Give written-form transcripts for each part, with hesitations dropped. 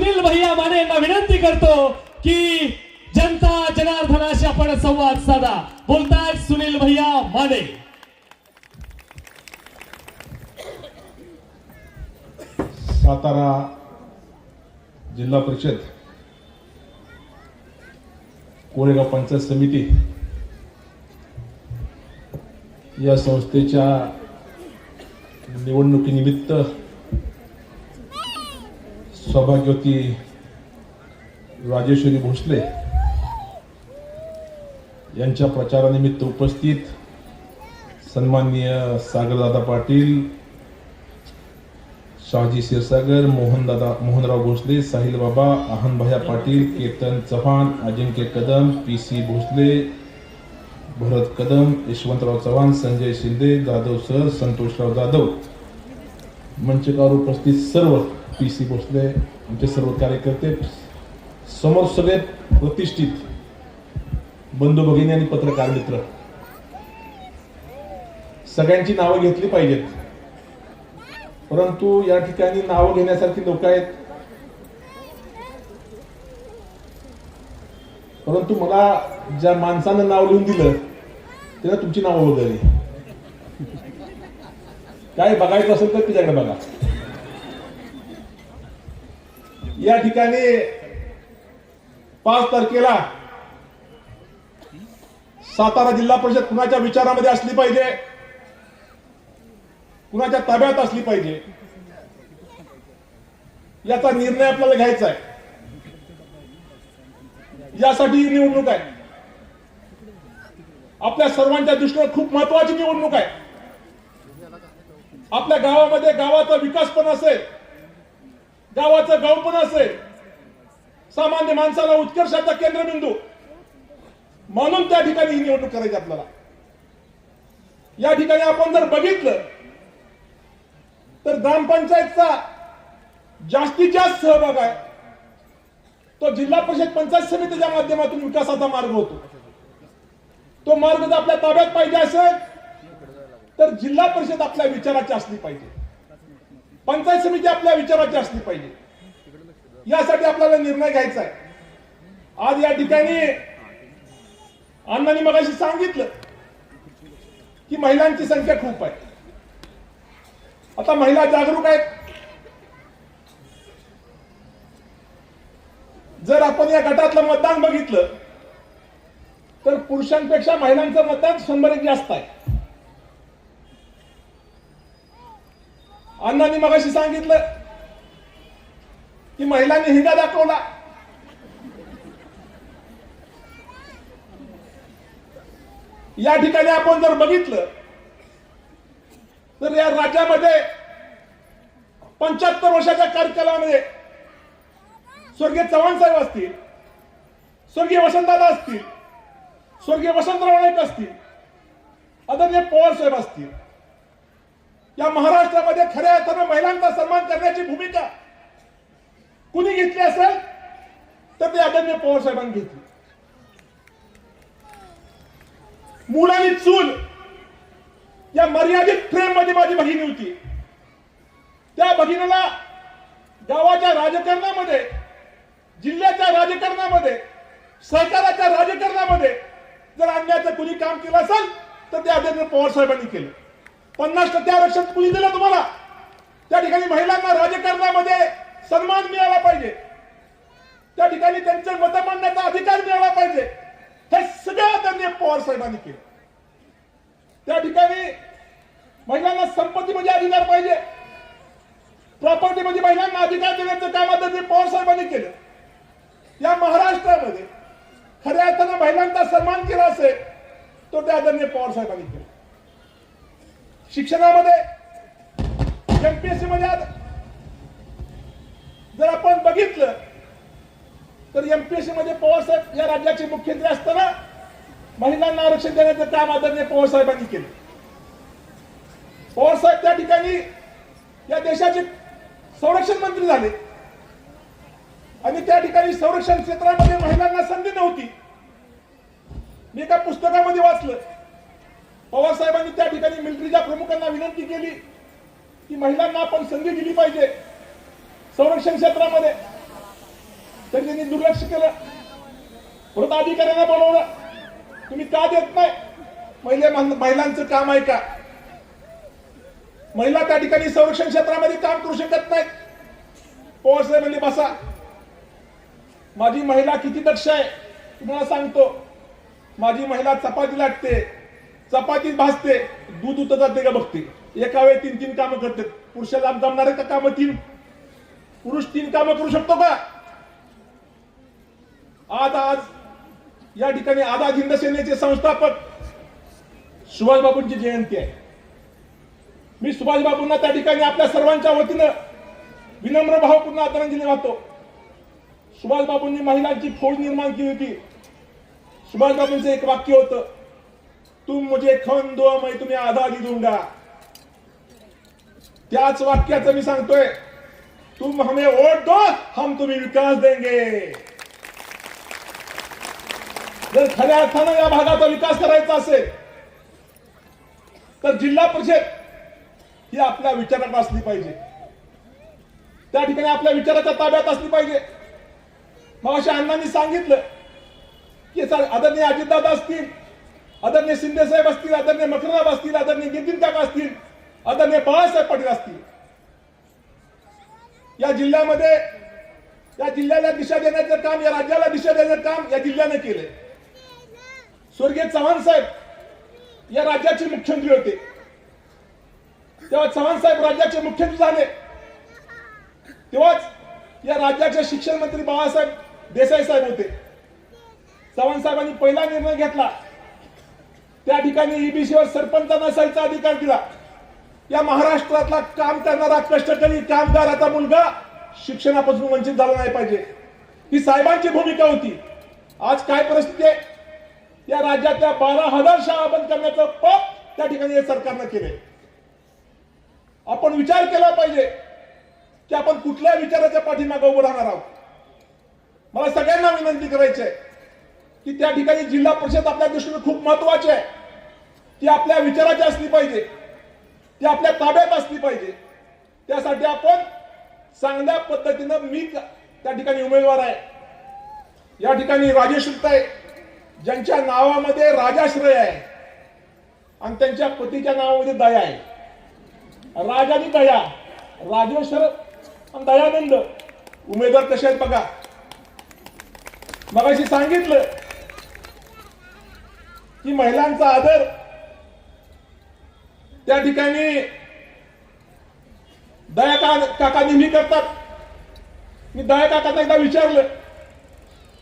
सुनील भैया माने यांना विनंती करतो की जनता जनार्दनाशी आपण संवाद साधा. बोलतायत सुनील भैया माने. सातारा जिल्हा परिषद कोळेगाव पंचायत समिती या संस्थेच्या निवडणुकीनिमित्त सौभाग्यवती राजेश्वरी भोसले यांच्या प्रचारानिमित्त उपस्थित सन्माननीय सागरदादा पाटील, शहाजी क्षीरसागर, मोहनराव भोसले, साहिल बाबा, आहनभाया पाटील, केतन चव्हाण, अजिंक्य कदम, पीसी भोसले, भरत कदम, यशवंतराव चव्हाण, संजय शिंदे, जाधव सर, संतोषराव जाधव, मंचकावर उपस्थित सर्व पीसी भोसले आमचे सर्व कार्यकर्ते, समोर सगळे प्रतिष्ठित बंधू भगिनी आणि पत्रकार मित्र, सगळ्यांची नावं घेतली पाहिजेत. परंतु या ठिकाणी नावं घेण्यासारखी लोक आहेत. परंतु मला ज्या माणसानं नाव लिहून दिलं त्यानं तुमची नावं वगैरे काय बघायचं असेल तर तिच्याकडे बघा. या ठिकाणी 5 तारखेला सातारा जिल्हा परिषद कुणाच्या विचारामध्ये असली पाहिजे, कुणाच्या ताब्यात असली पाहिजे, याचा निर्णय आपल्याला घ्यायचा आहे. यासाठी ही निवडणूक आहे. आपल्या सर्वांच्या दृष्टीने खूप महत्वाची निवडणूक आहे. आपल्या गावामध्ये गावाचा विकास पण असेल, गावाचं गाव पण असेल, सामान्य माणसाला उत्कर्षाचा केंद्रबिंदू म्हणून त्या ठिकाणी ही निवडणूक करायची आपल्याला. या ठिकाणी आपण जर बघितलं तर ग्रामपंचायतचा जास्तीत जास्त सहभाग आहे तो जिल्हा परिषद पंचायत समितीच्या माध्यमातून विकासाचा मार्ग होतो. तो मार्ग जर आपल्या ताब्यात पाहिजे असेल तर जिल्हा परिषद आपल्या विचाराची असली पाहिजे, पंचायत समिती आपल्या विचाराची असली पाहिजे. यासाठी आपल्याला निर्णय घ्यायचा आहे. आज या ठिकाणी अण्णांनी मगाशी सांगितलं की महिलांची संख्या खूप आहे. आता महिला जागरूक आहेत. जर आपण या गटातलं मतदान बघितलं तर पुरुषांपेक्षा महिलांचं मतदान 100% जास्त आहे. अण्णांनी मगाशी सांगितलं की महिलांनी हिंगा दाखवला. या ठिकाणी आपण जर बघितलं तर या राज्यामध्ये 75 वर्षाच्या कार्यकालामध्ये स्वर्गीय चव्हाण साहेब असतील, स्वर्गीय वसंतदादा असतील, स्वर्गीय वसंतराव नाईक असतील, आदरणीय पवार साहेब असतील, या महाराष्ट्रामध्ये खऱ्या अर्थानं महिलांचा सन्मान करण्याची भूमिका कुणी घेतली असेल तर ते आदरणीय पवार साहेबांनी घेतली. मूल आणि चूल या मर्यादित फ्रेम मध्ये माझी बहीण होती. त्या भगिनीला गावाच्या राजकारणामध्ये, जिल्ह्याच्या राजकारणामध्ये, सहकाराच्या राजकारणामध्ये जर आणण्याचं कुणी काम केलं असेल तर ते आदरणीय पवार साहेबांनी केलं. 50% आरक्षण कुणी दिलं तुम्हाला? त्या ठिकाणी महिलांना राजकारणामध्ये सन्मान मिळाला पाहिजे, त्या ठिकाणी त्यांचे मत मांडण्याचा अधिकार मिळाला पाहिजे. हे सगळं आदरणीय पवार साहेबांनी केलं. त्या ठिकाणी महिलांना संपत्तीमध्ये अधिकार पाहिजे, प्रॉपर्टीमध्ये महिलांना अधिकार देण्याचं काम आदरणीय पवार साहेबांनी केलं. या महाराष्ट्रामध्ये खऱ्या अर्थानं महिलांचा सन्मान केला असेल तो त्या आदरणीय पवार साहेबांनी केला. शिक्षणामध्ये एमपीएससी मध्ये जर आपण बघितलं तर एमपीएससी मध्ये पवार साहेब या राज्याचे मुख्यमंत्री असताना महिलांना आरक्षण देण्याचं काम आदरणीय पवार साहेबांनी केलं. पवार साहेब त्या ठिकाणी या देशाचे संरक्षण मंत्री झाले आणि त्या ठिकाणी संरक्षण क्षेत्रामध्ये महिलांना संधी नव्हती. मी एका पुस्तकामध्ये वाचलं, पवार साहेबांनी त्या ठिकाणी मिलिटरीच्या प्रमुखांना विनंती केली की महिलांना आपण संधी दिली पाहिजे संरक्षण क्षेत्रामध्ये. त्यांनी दुर्लक्ष केलं. परत अधिकाऱ्यांना बोलवलं. तुम्ही का देत नाही? महिलांचं काम आहे का? महिला त्या ठिकाणी संरक्षण क्षेत्रामध्ये काम करू शकत नाहीत. पवार साहेब म्हणले बसा. माझी महिला किती दक्ष आहे तुम्हाला सांगतो. माझी महिला चपाती लाटते, चपाती भाजते, दूध उतरतात ते का बघते. एका वेळी 3-3 कामं करते. पुरुषाला जमणारे का कामं 3? पुरुष 3 कामं करू शकतो का? आज या ठिकाणी आझाद हिंद सेनेचे संस्थापक सुभाष बाबूंची जयंती आहे. मी सुभाष बाबूंना त्या ठिकाणी आपल्या सर्वांच्या वतीनं विनम्र भावपूर्ण आदरांजली वाहतो. सुभाष बाबूंनी महिलांची फौज निर्माण केली होती. सुभाष बाबूंचं एक वाक्य होतं, तुम मुझे खून दो मैं तुम्हें आजादी दूंगा. त्याच वाक्याचं मी सांगतोय, तुम हमें वोट दो हम तुम्हें विकास देंगे. जर खऱ्या अर्थानं या भागाचा विकास करायचा असेल तर जिल्हा परिषद ही आपल्या विचारात असली पाहिजे. त्या ठिकाणी आपल्या विचाराच्या ताब्यात असली पाहिजे. मग अशा अण्णांनी सांगितलं की आदरणीय अजितदादा असतील, आदरणीय शिंदे साहेब असतील, आदरणीय मकरराव असतील, आदरणीय नितीन काका असतील, आदरणीय बाळासाहेब पाटील असतील, या जिल्ह्यामध्ये या जिल्ह्याला दिशा देण्याचं काम, या राज्याला दिशा देण्याचं काम या जिल्ह्याने केलंय. स्वर्गीय चव्हाण साहेब या राज्याचे मुख्यमंत्री होते. तेव्हा चव्हाण साहेब राज्याचे मुख्यमंत्री झाले तेव्हाच या राज्याचे शिक्षण मंत्री बाळासाहेब देसाई साहेब होते. चव्हाण साहेबांनी पहिला निर्णय घेतला, त्या ठिकाणी ईबीसीवर सरपंचांना नसायचा अधिकार दिला. या महाराष्ट्रातला काम करणारा कष्टकरी कामगाराचा मुलगा शिक्षणापासून वंचित झाला नाही पाहिजे, ही साहेबांची भूमिका होती. आज काय परिस्थिती आहे? या राज्यातल्या 12,000 शाळा बंद करण्याचं पाप त्या ठिकाणी या सरकारनं केले. आपण विचार केला पाहिजे की आपण कुठल्या विचाराच्या पाठीमागे उभं राहणार आहोत. मला सगळ्यांना विनंती करायची आहे की त्या ठिकाणी जिल्हा परिषद आपल्या दृष्टीने खूप महत्वाची आहे. ती आपल्या विचाराची असली पाहिजे, ती आपल्या ताब्यात असली पाहिजे. त्यासाठी आपण चांगल्या पद्धतीनं मी त्या ठिकाणी उमेदवार आहे. या ठिकाणी राजेश उक्ताय ज्यांच्या नावामध्ये राजाश्रय आहे आणि त्यांच्या पतीच्या नावामध्ये दया आहे. राज आणि दया, राजेश्वर आणि दयानंद उमेदवार कसे आहेत बघा. मगाशी सांगितलं की महिलांचा आदर त्या ठिकाणी दया काका नेहमी करतात. मी दया काकांना एकदा विचारलं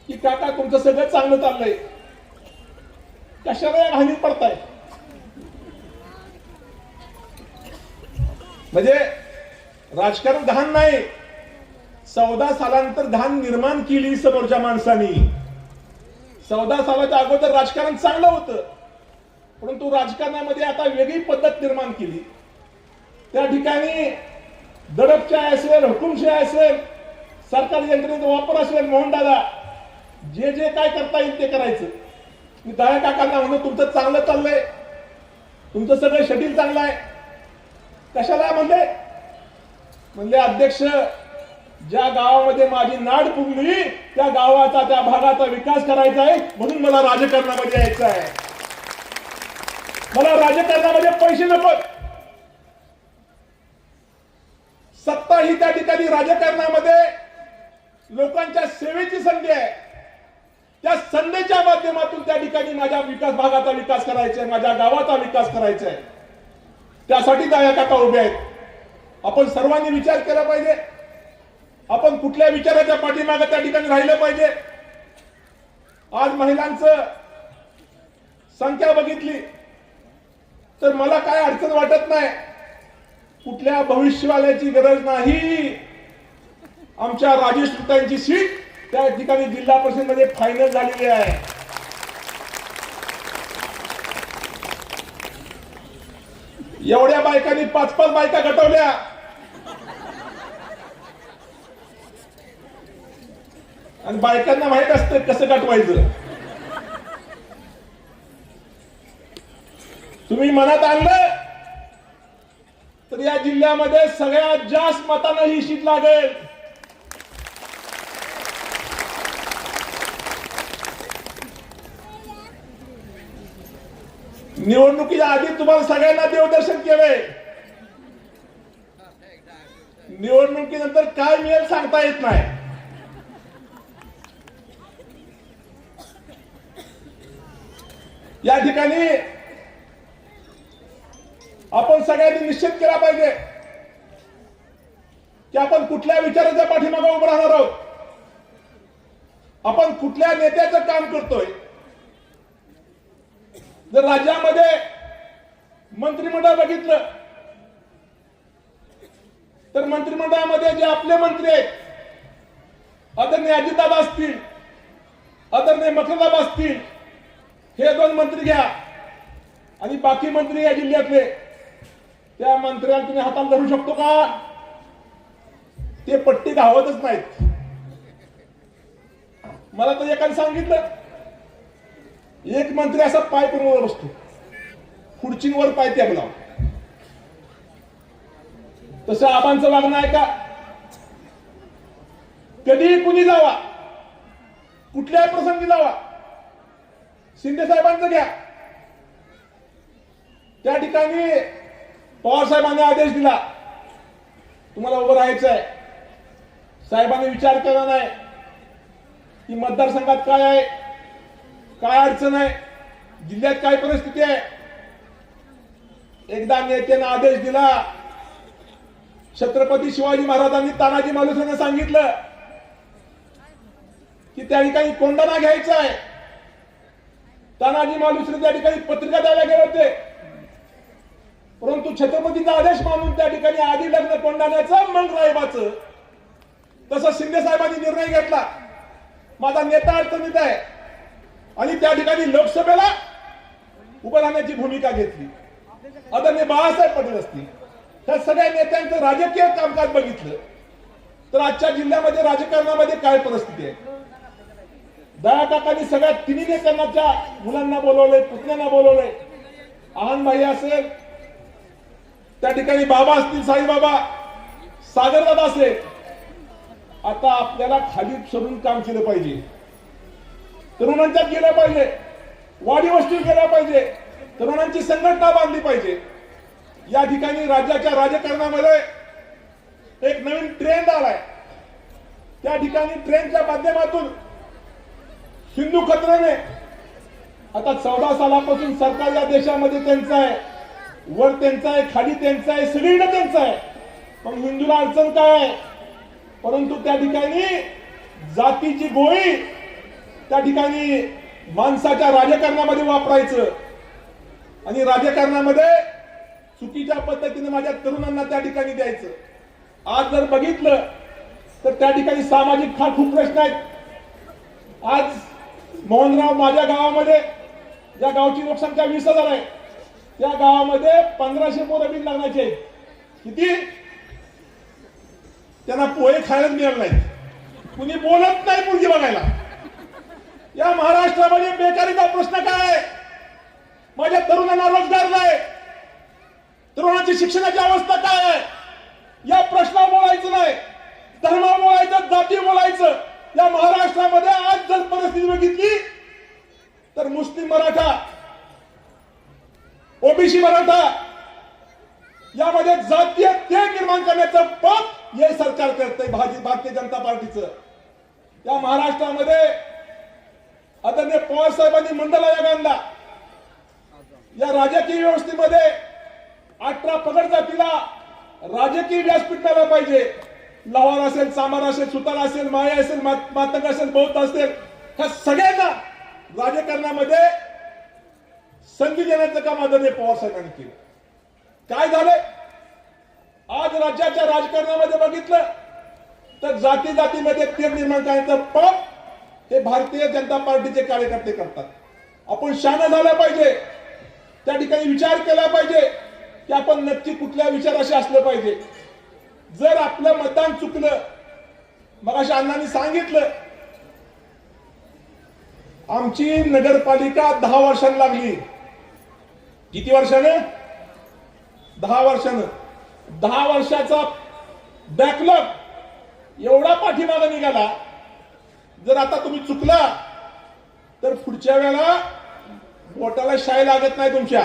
की काका तुमचं सगळं चांगलं चाललंय, कशाला या घाणीत पडताय? म्हणजे राजकारण घाण नाही, 14 सालानंतर घाण निर्माण केली समोरच्या माणसानी. 14 सालाच्या अगोदर राजकारण चांगलं होतं, परंतु राजकारणामध्ये आता वेगळी पद्धत निर्माण केली. त्या ठिकाणी दडपशाही असेल, हुकुमशाही असेल, सरकारी यंत्रणेचा वापर असेल, मोहनदादा जे जे काय करता येईल ते करायचं. मी दया काकांना म्हणून तुमचं चांगलं चाललंय, तुमचं सगळं शेड्यूल चांगलं आहे. कशाला म्हणले अध्यक्ष, ज्या गावामध्ये माझी नाड पुगली त्या गावाचा, त्या भागाचा विकास करायचा आहे, म्हणून मला राजकारणामध्ये यायचं आहे. मला राजकारणामध्ये पैसे नकोत. सत्ता ही त्या ठिकाणी राजकारणामध्ये लोकांच्या सेवेची संधी आहे. त्या संधीच्या माध्यमातून त्या ठिकाणी माझ्या विकास भागाचा विकास करायचा आहे, माझ्या गावाचा विकास करायचा आहे. त्यासाठी दया काका उभे आहेत. आपण सर्वांनी विचार केला पाहिजे. आपण कुठल्या विचाराच्या पाठीमागे त्या ठिकाणी राहिलं पाहिजे. आज महिलांचं संख्या बघितली तर मला काय अडचण वाटत नाही. कुठल्या भविष्यवाल्याची गरज नाही. आमच्या राजेश उक्तांची सीट त्या ठिकाणी जिल्हा परिषद मध्ये फायनल झालेली आहे. एवढ्या बायकांनी 5-5 बायका गटवल्या. आणि बायकांना माहित असतं कसं गटवायचं. तुम्ही मनात आणलं तर या जिल्ह्यामध्ये सगळ्यात जास्त मतानं ही सीट लागेल. निवडणुकीच्या आधी तुम्हाला सगळ्यांना देवदर्शन केलंय. निवडणुकीनंतर काय मिळेल सांगता येत नाही. या ठिकाणी आपण सगळ्यांनी निश्चित केला पाहिजे की आपण कुठल्या विचाराच्या पाठीमागे उभं राहणार आहोत, आपण कुठल्या नेत्याचं काम करतोय. जर राज्यामध्ये मंत्रिमंडळ बघितलं तर मंत्रिमंडळामध्ये जे आपले मंत्री आहेत, आदरणीय अजितदादा असतील, आदरणीय मकरंदाबा असतील, हे दोन मंत्री घ्या आणि बाकी मंत्री या जिल्ह्यातले, त्या मंत्र्यांना तुम्ही हातात धरू शकतो का? ते पट्टी घावतच नाहीत. मला तर एकाने सांगितलं, एक मंत्री असा पाय करून बसतो, खुर्चीवर पाय त्यागला. तसं आबांचं वागणं आहे का? कधीही कुणी जावा, कुठल्याही प्रसंगी जावा, शिंदे साहेबांचं घ्या, त्या ठिकाणी पवार साहेबांनी आदेश दिला, तुम्हाला उभं राहायचं आहे. साहेबांनी विचार केला नाही की मतदारसंघात काय आहे, काय अडचण आहे, जिल्ह्यात काय परिस्थिती आहे. एकदा नेत्याने आदेश दिला, छत्रपती शिवाजी महाराजांनी तानाजी मालुसरेंना सांगितलं की त्या ठिकाणी कोंढाणा घ्यायचा आहे. तानाजी मालुसरे त्या ठिकाणी पत्रिका द्यायला गेले होते, परंतु छत्रपतीचा आदेश मानून त्या ठिकाणी आधी लग्न कोंढाण्याचं मग रायबाचं. तसं शिंदे साहेबांनी निर्णय घेतला, माझा नेता अडचणीत आहे, आणि त्या ठिकाणी लोकसभेला उभं राहण्याची भूमिका घेतली. आदरणीय बाळासाहेब पटेल असतील, त्या सगळ्या नेत्यांचं राजकीय कामकाज बघितलं तर आजच्या जिल्ह्यामध्ये राजकारणामध्ये काय परिस्थिती आहे. दया काकांनी सगळ्या तिन्ही नेत्यांच्या मुलांना बोलवलंय, पुतण्यांना बोलवलंय. आहानभाई असेल, त्या ठिकाणी बाबा असतील, साईबाबा, सागरदादा असेल. आता आपल्याला खाली सरून काम केलं पाहिजे, तरुणांच्यात गेलं पाहिजे, वाडी वस्तीत गेलं पाहिजे, तरुणांची संघटना बांधली पाहिजे. या ठिकाणी राज्याच्या राजकारणामध्ये एक नवीन ट्रेंड आलाय. त्या ठिकाणी ट्रेनच्या माध्यमातून हिंदू खतऱ्याने आता 14 सालापासून सरकार या देशामध्ये त्यांचं आहे, वर त्यांचं आहे, खाली त्यांचं आहे, सगळीकडे त्यांचं आहे. पण हिंदूला अडचण काय आहे? परंतु त्या ठिकाणी जातीची गोळी त्या ठिकाणी माणसाच्या राजकारणामध्ये वापरायचं आणि राजकारणामध्ये चुकीच्या पद्धतीने माझ्या तरुणांना त्या ठिकाणी द्यायचं. आज जर बघितलं तर त्या ठिकाणी सामाजिक खूप प्रश्न आहेत. आज मोहनराव, माझ्या गावामध्ये, ज्या गावची लोकसंख्या 20,000 आहे, त्या गावामध्ये 1500 पोरं बिन लग्नाचे आहेत. किती? त्यांना पोहे खायलाच मिळालं नाही, कुणी बोलत नाही मुलगी बघायला. या महाराष्ट्रामध्ये बेकारीचा प्रश्न काय आहे? माझ्या तरुणांना रोजगार नाही, तरुणांची शिक्षणाची अवस्था काय आहे? या प्रश्नावर बोलायचं नाही, धर्मावर बोलायचं, जाती बोलायचं. या महाराष्ट्रामध्ये आज जर परिस्थिती बघितली तर मुस्लिम मराठा, ओबीसी मराठा, यामध्ये जातीय तेढ निर्माण करण्याचं पाप हे सरकार करतंय, भारतीय जनता पार्टीचं. या महाराष्ट्रामध्ये आदरणीय पवार साहेबांनी मंडल आयोग आणला. या राजकीय व्यवस्थेमध्ये 18 पगड जातीला राजकीय व्यासपीठ मिळालं पाहिजे. लवार असेल, चांभार असेल, सुतार असेल, माळी असेल, मातंग असेल, बौद्ध असेल, ह्या सगळ्यांना राजकारणामध्ये संधी देण्याचं काम आदरणीय पवार साहेबांनी केलं. काय झालंय? आज राज्याच्या राजकारणामध्ये बघितलं तर जाती जातीमध्ये तेढ निर्माण करण्याचं पाप हे भारतीय जनता पार्टीचे कार्यकर्ते करतात. आपण शहाणा झाला पाहिजे, त्या ठिकाणी विचार केला पाहिजे की आपण नक्की कुठल्या विचाराशी असलं पाहिजे. जर आपलं मतदान चुकलं, मग अशा अण्णांनी सांगितलं, आमची नगरपालिका 10 वर्षांनी लागली. किती वर्षानं? 10 वर्षानं. 10 वर्षाचा बॅकलॉग एवढा पाठीमागे निघाला. जर आता तुम्ही चुकला तर पुढच्या वेळेला पोटाला शाई लागत नाही तुमच्या.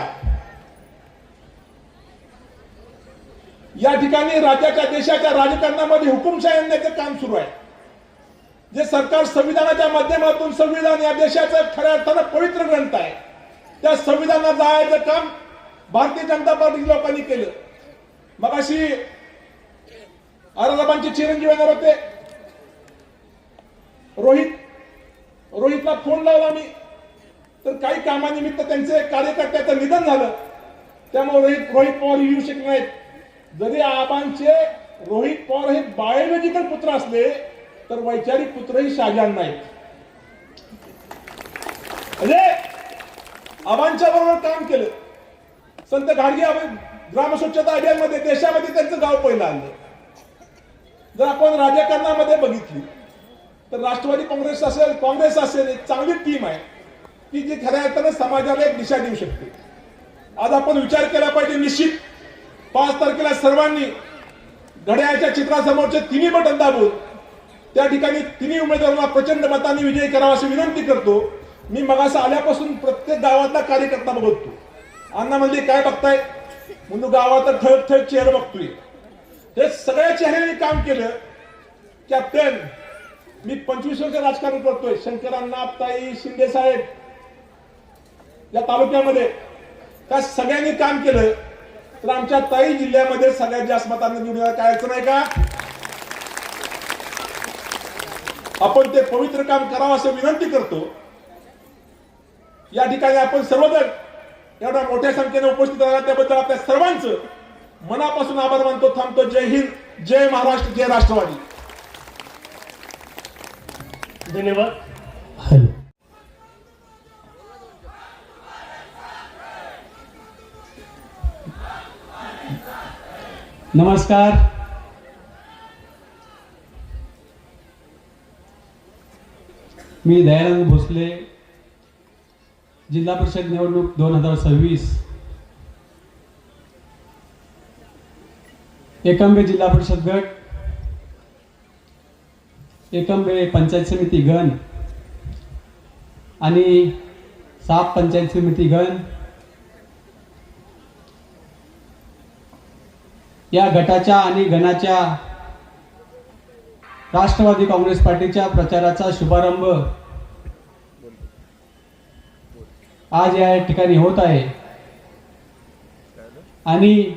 या ठिकाणी राज्याच्या देशाच्या राजकारणामध्ये हुकुमशाही आणण्याचं काम सुरू आहे. जे सरकार संविधानाच्या माध्यमातून, संविधान या देशाचं खऱ्या अर्थानं पवित्र ग्रंथ आहे, त्या संविधानात जायचं काम भारतीय जनता पार्टी लोकांनी केलं. मगाशी औरंगाबादचे चिरंजीव येणार होते. रोहितला फोन लावला मी, तर काही कामानिमित्त त्यांचे कार्यकर्त्याचं निधन झालं, त्यामुळे रोहित पवार येऊ शकले नाहीत. जरी आबांचे रोहित पवार हे बायोलॉजिकल पुत्र असले तर वैचारिक पुत्रही शाहजहान नाहीत. म्हणजे आबांच्या बरोबर काम केलं. संत गाडगे ग्राम स्वच्छता अभियानमध्ये देशामध्ये त्यांचं गाव पहिलं आलं. जर आपण राजकारणामध्ये बघितली तर राष्ट्रवादी काँग्रेस असेल एक चांगली टीम आहे की जी खऱ्या अर्थानं समाजाला एक दिशा देऊ शकते. आज आपण विचार केला पाहिजे. निश्चित 5 तारखेला सर्वांनी घड्याळाच्या चित्रासमोरचे तिन्ही बटन दाबून त्या ठिकाणी तिन्ही उमेदवारांना प्रचंड मतांनी विजयी करावा अशी विनंती करतो. मी मगास आल्यापासून प्रत्येक गावातला कार्यकर्ता बघतो. अण्णा म्हणजे काय बघताय म्हणून गावात ठळक चेहरे बघतोय. हे सगळ्या चेहऱ्यांनी काम केलं. कॅप्टन, मी 25 वर्ष राजकारण करतोय. शंकरांना, ताई, शिंदे साहेब या तालुक्यामध्ये त्या सगळ्यांनी काम केलं. तर आमच्या ताई जिल्ह्यामध्ये सगळ्यात जास्त मतांनी निवडून काय अडचण आहे का? आपण ते पवित्र काम करावं असं विनंती करतो. या ठिकाणी आपण सर्वजण एवढ्या मोठ्या संख्येने उपस्थित राहिला त्याबद्दल आपल्या सर्वांचं मनापासून आभार मानतो. थांबतो. जय हिंद, जय महाराष्ट्र, जय राष्ट्रवादी. धन्यवाद. हॅलो. नमस्कार. मी दयानंद भोसले. जिल्हा परिषद निवडणूक 2026 एकंबे जिल्हा परिषद गट, एकंबे पंचायत समिती गण आणि साप पंचायत समिती गण या गटाच्या आणि गणाच्या राष्ट्रवादी काँग्रेस पार्टीच्या प्रचाराचा शुभारंभ आज या ठिकाणी होत आहे. आणि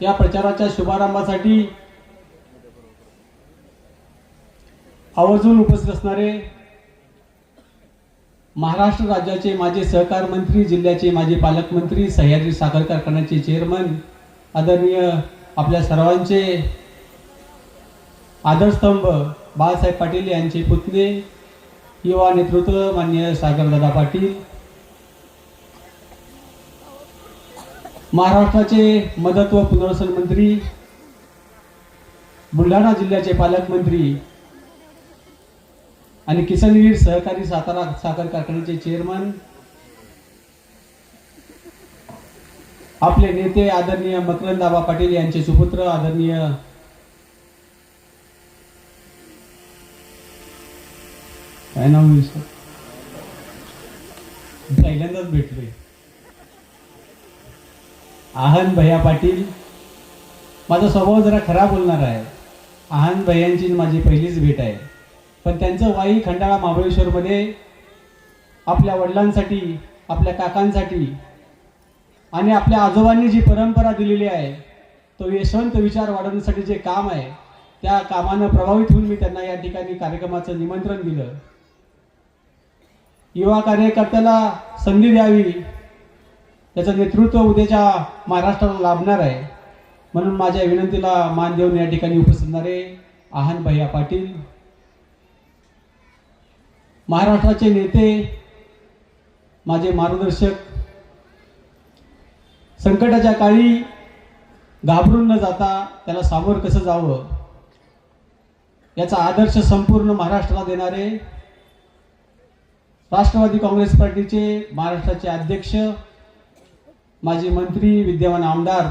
या प्रचाराच्या शुभारंभासाठी आवर्जून उपस्थित असणारे महाराष्ट्र राज्याचे माजी सहकार मंत्री, जिल्ह्याचे माजी पालकमंत्री, सह्याद्री साखर कारखान्याचे चेअरमन, आदरणीय आपल्या सर्वांचे आदरस्तंभ बाळासाहेब पाटील यांचे पुतणे, युवा नेतृत्व माननीय सागरदादा पाटील, महाराष्ट्राचे मदत व पुनर्वसन मंत्री, बुलढाणा जिल्ह्याचे पालकमंत्री आणि किसनवीर सहकारी सातारा साखर कारखान्याचे चेअरमन, आपले नेते आदरणीय मकरंदाबा पाटील यांचे सुपुत्र आदरणीय काय नाव विसर पहिल्यांदाच भेटलोय, आहन भैया पाटील. माझा स्वभाव जरा खराब बोलणार आहे. आहन भैयांची माझी पहिलीच भेट आहे. पण त्यांचं वाई खंडाळा महाबळेश्वरमध्ये आपल्या वडिलांसाठी, आपल्या काकांसाठी आणि आपल्या आजोबांनी जी परंपरा दिलेली आहे तो यशवंत विचार वाढवण्यासाठी जे काम आहे त्या कामानं प्रभावित होऊन मी त्यांना या ठिकाणी कार्यक्रमाचं निमंत्रण दिलं. युवा कार्यकर्त्याला संधी द्यावी, त्याचं नेतृत्व उद्याच्या महाराष्ट्राला लाभणार आहे म्हणून माझ्या विनंतीला मान देऊन या ठिकाणी उपस्थित असणारे आहन भैया पाटील, महाराष्ट्राचे नेते, माझे मार्गदर्शक, संकटाच्या काळी घाबरून न जाता त्याला सामोर कसं जावं याचा आदर्श संपूर्ण महाराष्ट्राला देणारे राष्ट्रवादी काँग्रेस पार्टीचे महाराष्ट्राचे अध्यक्ष, माजी मंत्री, विद्यमान आमदार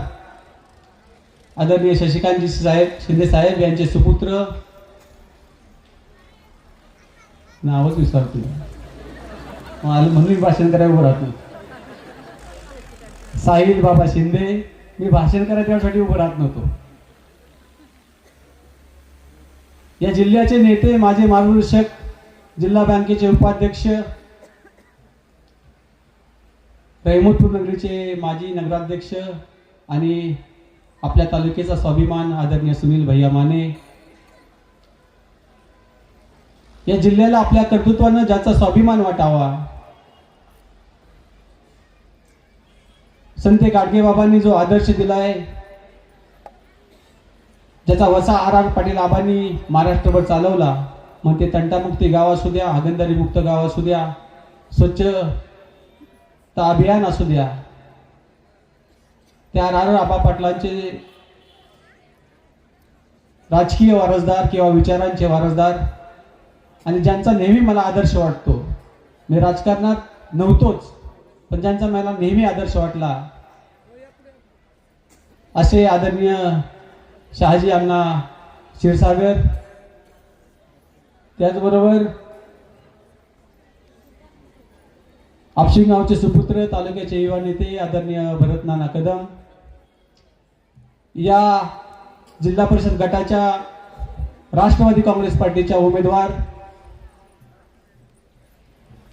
आदरणीय शशिकांतजी शिंदे साहेब यांचे सुपुत्र, नावच विसरतो, म्हणून मी भाषण करायला उभं राहत नव्हतो. साहिल बाबा शिंदे, मी भाषण करायला त्यासाठी उभं राहत नव्हतो. या जिल्ह्याचे नेते, माझे मार्गदर्शक, जिल्हा बँकेचे उपाध्यक्ष, रहिमतपूर नगरीचे माजी नगराध्यक्ष आणि आपल्या तालुक्याचा स्वाभिमान आदरणीय सुनील भैया माने, या जिल्ह्याला आपल्या कर्तृत्वानं ज्याचा स्वाभिमान वाटावा, संत गाडगे बाबांनी जो आदर्श दिलाय, ज्याचा वसा आर पाटील आबांनी महाराष्ट्रभर चालवला, मग ते तंटामुक्ती गाव असू द्या, हागणदारी मुक्त गाव असू द्या, स्वच्छता अभियान असू द्या, त्या आर आबा पाटलांचे राजकीय वारसदार किंवा विचारांचे वारसदार, आणि ज्यांचा नेहमी मला आदर्श वाटतो. मी राजकारणात नव्हतोच, पण ज्यांचा मला नेहमी आदर्श वाटला, असे आदरणीय शहाजी अण्णा क्षीरसागर, त्याचबरोबर आपशिंग गावचे सुपुत्र, तालुक्याचे युवा नेते आदरणीय भरत नाना कदम, या जिल्हा परिषद गटाच्या राष्ट्रवादी काँग्रेस पार्टीच्या उमेदवार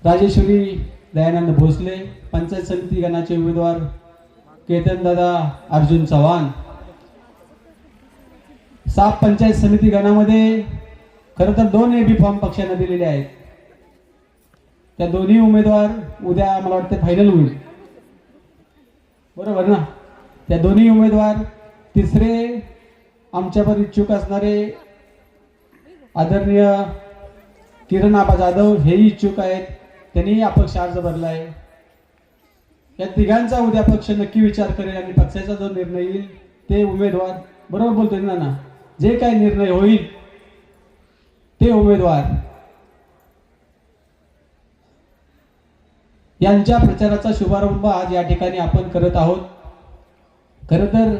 राजेश्वरी दयानंद भोसले, पंचायत समिती गणाचे उमेदवार केतनदादा अर्जुन चव्हाण, साप पंचायत समिती गणामध्ये खरं तर 2 AB फॉर्म पक्षाने दिलेले आहेत. त्या दोन्ही उमेदवार उद्या मला वाटतं फायनल होईल, बरोबर ना. त्या दोन्ही उमेदवार, तिसरे आमच्यावर इच्छुक असणारे आदरणीय किरण आबा जाधव हेही इच्छुक आहेत, त्यांनी अपक्ष अर्ज भरला आहे. या तिघांचा उद्या पक्ष नक्की विचार करेल आणि पक्षाचा जो निर्णय येईल ते उमेदवार, बरोबर बोलतोय ना, जे काही निर्णय होईल ते उमेदवार यांच्या प्रचाराचा शुभारंभ आज या ठिकाणी आपण करत आहोत. खरं तर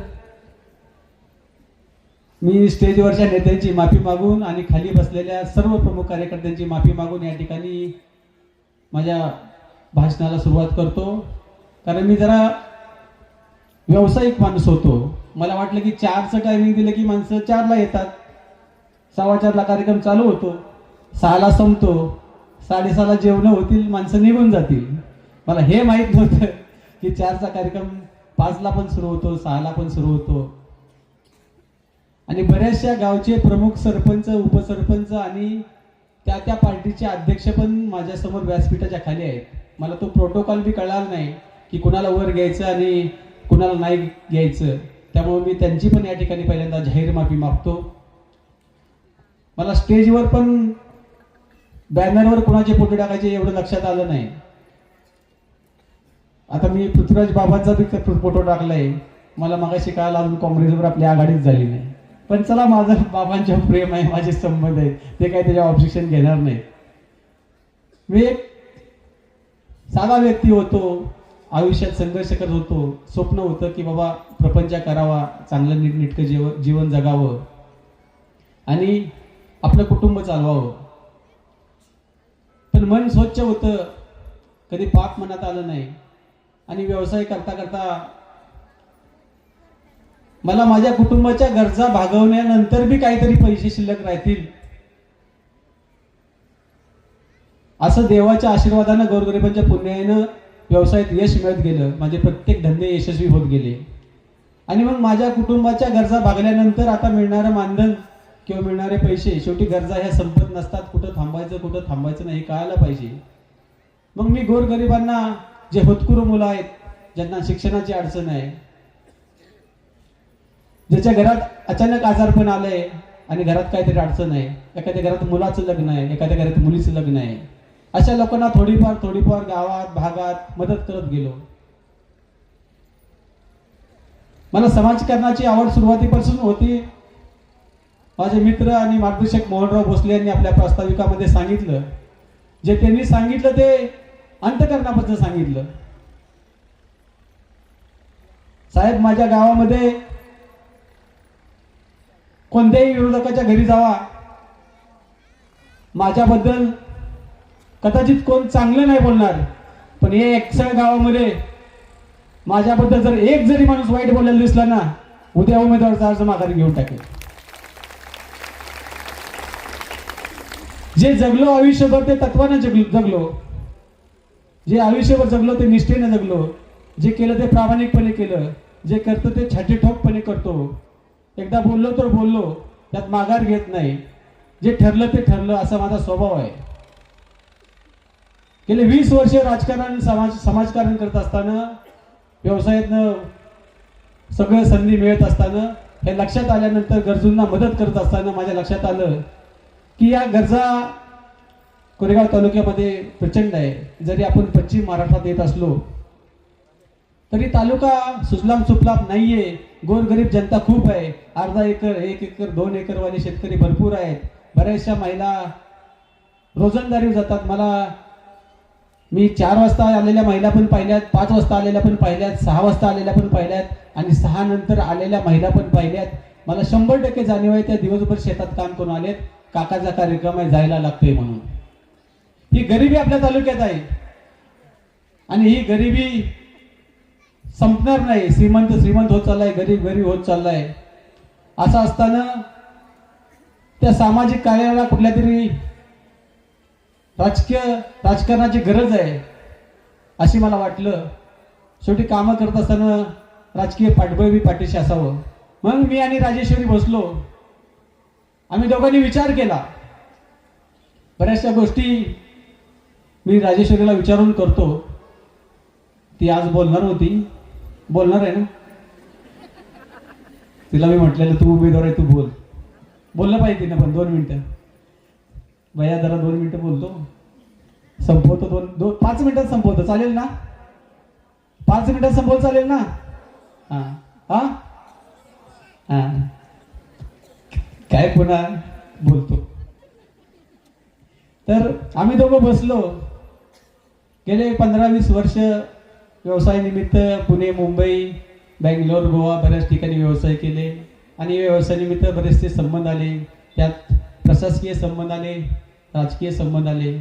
मी स्टेजवरच्या नेत्यांची माफी मागून आणि खाली बसलेल्या सर्व प्रमुख कार्यकर्त्यांची माफी मागून या ठिकाणी माझ्या भाषणाला सुरुवात करतो. कारण मी जरा व्यावसायिक माणूस होतो. मला वाटलं की 4चं टायमिंग दिलं की माणसं 4ला येतात, 4:15ला कार्यक्रम चालू होतो, 6ला संपतो, 6:30ला जेवणं होतील, माणसं निघून जातील. मला हे माहीत नव्हतं की 4चा कार्यक्रम 5ला पण सुरू होतो, 6ला पण सुरू होतो. आणि बऱ्याचशा गावचे प्रमुख सरपंच, उपसरपंच आणि त्या पार्टीचे अध्यक्ष पण माझ्यासमोर व्यासपीठाच्या खाली आहेत. मला तो प्रोटोकॉल बी कळाला नाही की कुणाला वर घ्यायचं आणि कुणाला नाही घ्यायचं. त्यामुळे मी त्यांची पण या ठिकाणी पहिल्यांदा जाहीर माफी मागतो. मला स्टेजवर पण बॅनरवर कुणाचे फोटो टाकायचे एवढं लक्षात आलं नाही. आता मी पृथ्वीराज बाबांचा बी फोटो टाकलाय. मला मगाशी कळालं अजून काँग्रेसवर आपली आघाडीच झाली नाही. पण चला, माझं बाबांच्या प्रेम आहे, माझे संबंध आहेत, ते काही त्याच्या ऑब्जेक्शन घेणार नाही. मी एक साधा व्यक्ती होतो, आयुष्यात संघर्ष करत होतो. स्वप्न होतं की बाबा प्रपंच करावा, चांगलं नीटनेटकं जीवन जगावं आणि आपलं कुटुंब चालवावं. पण मन स्वच्छ होतं, कधी पाप मनात आलं नाही. आणि व्यवसाय करता करता मला माझ्या कुटुंबाच्या गरजा भागवण्यानंतर बी काहीतरी पैसे शिल्लक राहतील असं देवाच्या आशीर्वादानं, गोरगरिबांच्या पुण्यानं व्यवसायात यश मिळत गेलं. माझे प्रत्येक धंदे यशस्वी होत गेले. आणि मग माझ्या कुटुंबाच्या गरजा भागल्यानंतर आता मिळणारं मानधन किंवा मिळणारे पैसे, शेवटी गरजा ह्या संपत नसतात. कुठं थांबायचं नाही, कळायला पाहिजे. मग मी गोरगरिबांना, जे होतकुरू मुलं आहेत, ज्यांना शिक्षणाची अडचण आहे, ज्याच्या घरात अचानक आजारपण आलंय आणि घरात काहीतरी अडचण आहे, एखाद्या घरात मुलाचं लग्न आहे, एखाद्या घरात मुलीचं लग्न आहे, अशा लोकांना थोडीफार गावात भागात मदत करत गेलो. मला समाजकारणाची आवड सुरुवातीपासून होती. माझे मित्र आणि मार्गदर्शक मोहनराव भोसले यांनी आपल्या प्रास्ताविकामध्ये सांगितलं, जे त्यांनी सांगितलं ते अंतःकरणाबद्दल सांगितलं. साहेब, माझ्या गावामध्ये कोणत्याही विरोधकाच्या घरी जावा, माझ्याबद्दल कदाचित कोण चांगलं नाही बोलणार, पण या एकसळ गावामध्ये माझ्याबद्दल जर एक जरी माणूस वाईट बोलायला दिसला ना, उद्या उमेदवाराचा अर्ज माघारी घेऊन टाकेल. जे जगलो आयुष्यभर ते तत्वाने जगलो, जे आयुष्यभर जगलो ते निष्ठेने जगलो, जे केलं ते प्रामाणिकपणे केलं, जे करतो ते छाटीठोकपणे करतो. एकदा बोललो तर बोललो, त्यात माघार घेत नाही. जे ठरलं ते ठरलं, असा माझा स्वभाव आहे. गेले 20 वर्ष राजकारण समाजकारण करत असताना, व्यवसायातनं सगळं संधी मिळत असताना, हे लक्षात आल्यानंतर गरजूंना मदत करत असताना माझ्या लक्षात आलं की या गरजा कोरेगाव तालुक्यामध्ये प्रचंड आहे. जरी आपण पश्चिम महाराष्ट्रात येत असलो तरी तालुका सुजलाम सुफलाम नाहीये. गोरगरीब जनता खूप आहे. अर्धा एकर, 1 एकर, 2 एकर वाले शेतकरी भरपूर आहेत. बऱ्याचशा महिला रोजंदारी जातात. मी 4 वाजता आलेल्या महिला पण पाहिल्यात, 5 वाजता आलेल्या पण पाहिल्यात, 6 वाजता आलेल्या पण पाहिल्यात आणि 6 नंतर आलेल्या महिला पण पाहिल्यात. मला 100% जाणीव आहे त्या दिवसभर शेतात काम करून आलेत. काकाचा कार्यक्रम आहे, जायला लागतोय म्हणून. ही गरिबी आपल्या तालुक्यात आहे आणि ही गरिबी संपणार नाही. श्रीमंत होत चाललाय, गरीब होत चाललाय. असं असताना त्या सामाजिक कार्याला कुठल्या तरी राजकारणाची गरज आहे अशी मला वाटलं. शेवटी कामं करत असताना राजकीय पाठबळ बी पाठीशी असावं. म्हणून मी आणि राजेश्वरी बसलो. आम्ही दोघांनी विचार केला. बऱ्याचशा गोष्टी मी राजेश्वरीला विचारून करतो. ती आज बोलणार आहे ना. तिला मी म्हटलेलं तू उमेदवार आहे, तू बोललं पाहिजे तिनं, पण 2 मिनिटं भैया जरा 2 मिनिटं बोलतो, संपवतो. 5 मिनिटात संपवतो, चालेल ना? 5 मिनिटात संपवतो, चालेल ना? हा हा हा काय पुन्हा बोलतो. तर आम्ही दोघं बसलो. गेले 15-20 वर्ष व्यवसायानिमित्त पुणे, मुंबई, बेंगलोर, गोवा बऱ्याच ठिकाणी व्यवसाय केले आणि व्यवसायानिमित्त बरेचसे संबंध आले. त्यात प्रशासकीय संबंध आले, राजकीय संबंध आले.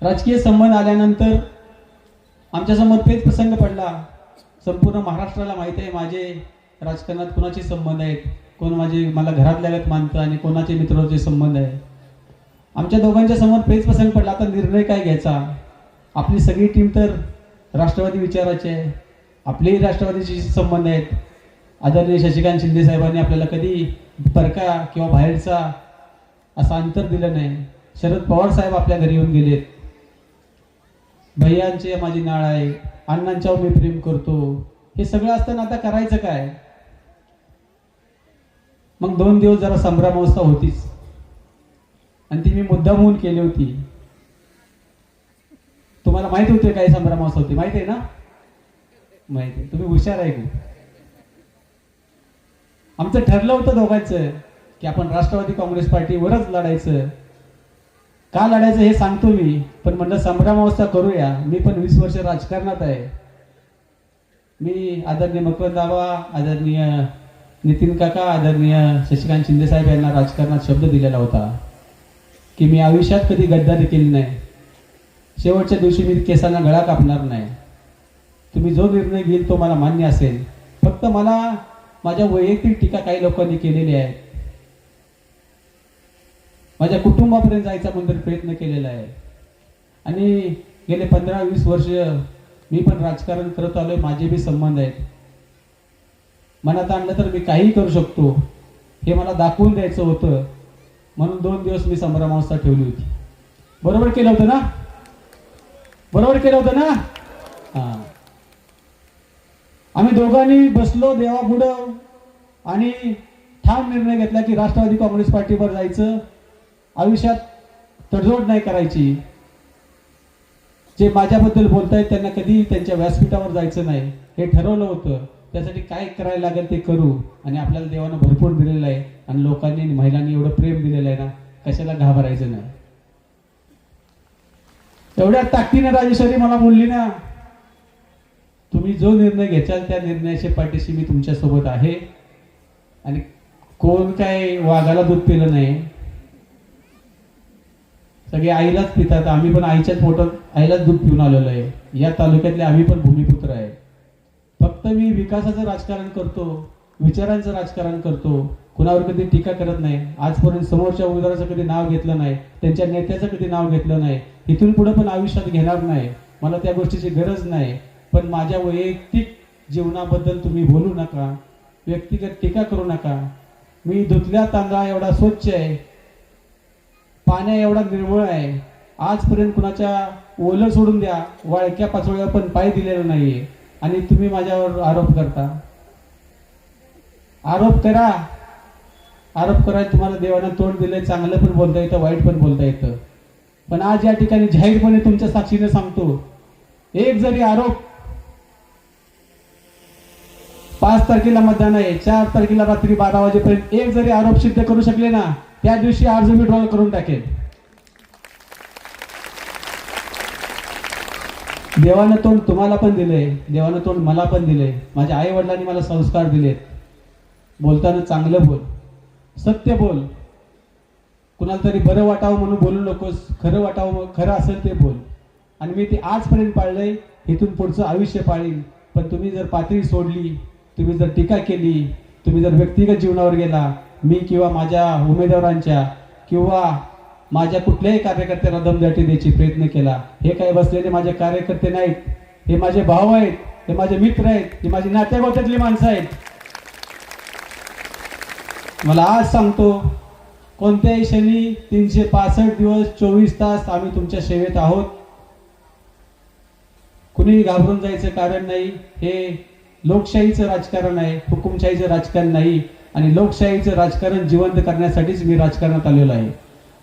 राजकीय संबंध आल्यानंतर आमच्यासमोर तेच प्रसंग पडला. संपूर्ण महाराष्ट्राला माहिती आहे माझे राजकारणात कोणाचे संबंध आहेत, कोण मला घरातल्यागत मानतं आणि कोणाचे मित्राचे संबंध आहे. आमच्या दोघांच्या समोर तेच प्रसंग पडला. आता निर्णय काय घ्यायचा. आपली सगळी टीम तर राष्ट्रवादी विचाराची आहे, आपलेही राष्ट्रवादीशी संबंध आहेत. आदरणीय शशिकांत शिंदे साहेबांनी आपल्याला कधी परका किंवा बाहेरचा असं अंतर दिलं नाही. शरद पवार साहेब आपल्या घरी येऊन गेलेत. भैयांची माझी नाळ आहे, अण्णांच्यावर मी प्रेम करतो. हे सगळं असताना आता करायचं काय. मग 2 दिवस जरा संभ्रमावस्था होतीच आणि ती मी मुद्दाम होऊन केली होती. तुम्हाला माहित होते काय संभ्रमावस्था होती, माहिती आहे ना? माहिती आहे, तुम्ही हुशार आहे खूप. आमचं ठरलं होतं दोघांचं की आपण राष्ट्रवादी काँग्रेस पार्टीवरच लढायचं. का लढायचं हे सांगतो मी, पण म्हणलं संभ्रमावस्था करूया. मी पण 20 वर्ष राजकारणात आहे. मी आदरणीय मकरंद बाबा, आदरणीय नितीन काका, आदरणीय शशिकांत शिंदे साहेब यांना राजकारणात शब्द दिलेला होता की मी आयुष्यात कधी गद्दारी केली नाही. शेवटच्या दिवशी मी केसांना गळा कापणार नाही. तुम्ही जो निर्णय घेईल तो मला मान्य असेल. फक्त मला माझ्या वैयक्तिक टीका काही लोकांनी केलेली आहे. माझ्या कुटुंबापर्यंत जायचा म्हणून प्रयत्न केलेला आहे आणि गेले 15-20 वर्ष मी पण राजकारण करत आलोय. माझे बी संबंध आहेत. मनात आणलं तर मी काही करू शकतो हे मला दाखवून द्यायचं होतं. म्हणून 2 दिवस मी संभ्रमावस्था ठेवली होती. बरोबर केलं होतं ना? बरोबर केलं होतं ना? हा. आम्ही दोघांनी बसलो देवापुढं आणि ठाम निर्णय घेतला की राष्ट्रवादी काँग्रेस पार्टीवर जायचं. आयुष्यात तडजोड नाही करायची. जे माझ्याबद्दल बोलतायत त्यांना कधी त्यांच्या व्यासपीठावर जायचं नाही हे ठरवलं होतं. त्यासाठी काय करायला लागेल ते करू आणि आपल्याला देवानं भरपूर दिलेलं आहे आणि लोकांनी आणि महिलांनी एवढं प्रेम दिलेलं आहे ना, कशाला घाबरायचं नाही. एवढ्या ताकदीने राजेश्वरी मला बोलली ना, तुम्ही जो निर्णय घेचाल त्या निर्णयाच्या पाठीशी मी तुमच्या सोबत आहे आणि कोण काय वाघाला दूध पिलं नाही. सगळे आईलाच पितात. आम्ही पण आईच्याच पोटात आईलाच दूध पिऊन आलेलो आहे. या तालुक्यातले आम्ही पण भूमिपुत्र आहे. फक्त मी विकासाचं राजकारण करतो, विचारांचं राजकारण करतो, कुणावर कधी टीका करत नाही. आजपर्यंत समोरच्या उमेदवाराचं कधी नाव घेतलं नाही, त्यांच्या नेत्याचं कधी नाव घेतलं नाही, इथून पुढे पण आयुष्यात घेणार नाही. मला त्या गोष्टीची गरज नाही. पण माझ्या वैयक्तिक जीवनाबद्दल तुम्ही बोलू नका, व्यक्तिगत टीका करू नका. मी धुतल्या तांदळा एवढा स्वच्छ आहे, पाण्या एवढा निर्मळ आहे. आजपर्यंत कुणाच्या ओलं सोडून द्या, वाळक्या पाचोळ्या पण पाय दिलेला नाहीये. आणि तुम्ही माझ्यावर आरोप करता. आरोप करा, आरोप करायला तुम्हाला देवानं तोंड दिलंय. चांगलं पण बोलता येतं, वाईट पण बोलता येतं. पण आज या ठिकाणी जाहीरपणे तुमच्या साक्षीने सांगतो, एक जरी आरोप 5 तारखेला मतदान आहे, 4 तारखेला रात्री 12 वाजेपर्यंत एक जरी आरोप सिद्ध करू शकले ना, त्या दिवशी अर्ज विड्रॉल करून टाकेल. देवानं तोंड तुम्हाला पण दिलंय, देवानं तोंड मला पण दिलंय. माझ्या आई वडिलांनी मला संस्कार दिलेत. बोलताना चांगलं बोल, सत्य बोल. कुणाला तरी बरं वाटावं म्हणून बोलू नकोस, खरं वाटावं, खरं असेल ते बोल. आणि मी ते आजपर्यंत पाळलंय, इथून पुढचं आयुष्य पाळीन. पण तुम्ही जर पातळी सोडली, तुम्ही जर टीका केली, तुम्ही जर व्यक्तिगत जीवनावर गेला, मी किंवा माझ्या उमेदवारांच्या किंवा माझ्या कुठल्याही कार्यकर्त्याला दमदाटी द्यायची प्रयत्न केला, हे काय बसलेले माझे कार्यकर्ते नाहीत, हे माझे भाऊ आहेत, हे माझे मित्र आहेत, हे माझी नात्यागोत्यातली माणसं आहेत. मला आज सांगतो, कोणत्याही क्षणी 365 दिवस 24 तास आम्ही तुमच्या सेवेत आहोत. कुणी घाबरून जायचं कारण नाही. हे लोकशाहीचं राजकारण आहे, हुकुमशाहीचं राजकारण नाही. आणि लोकशाहीचं राजकारण जिवंत करण्यासाठीच मी राजकारणात आलेलो आहे.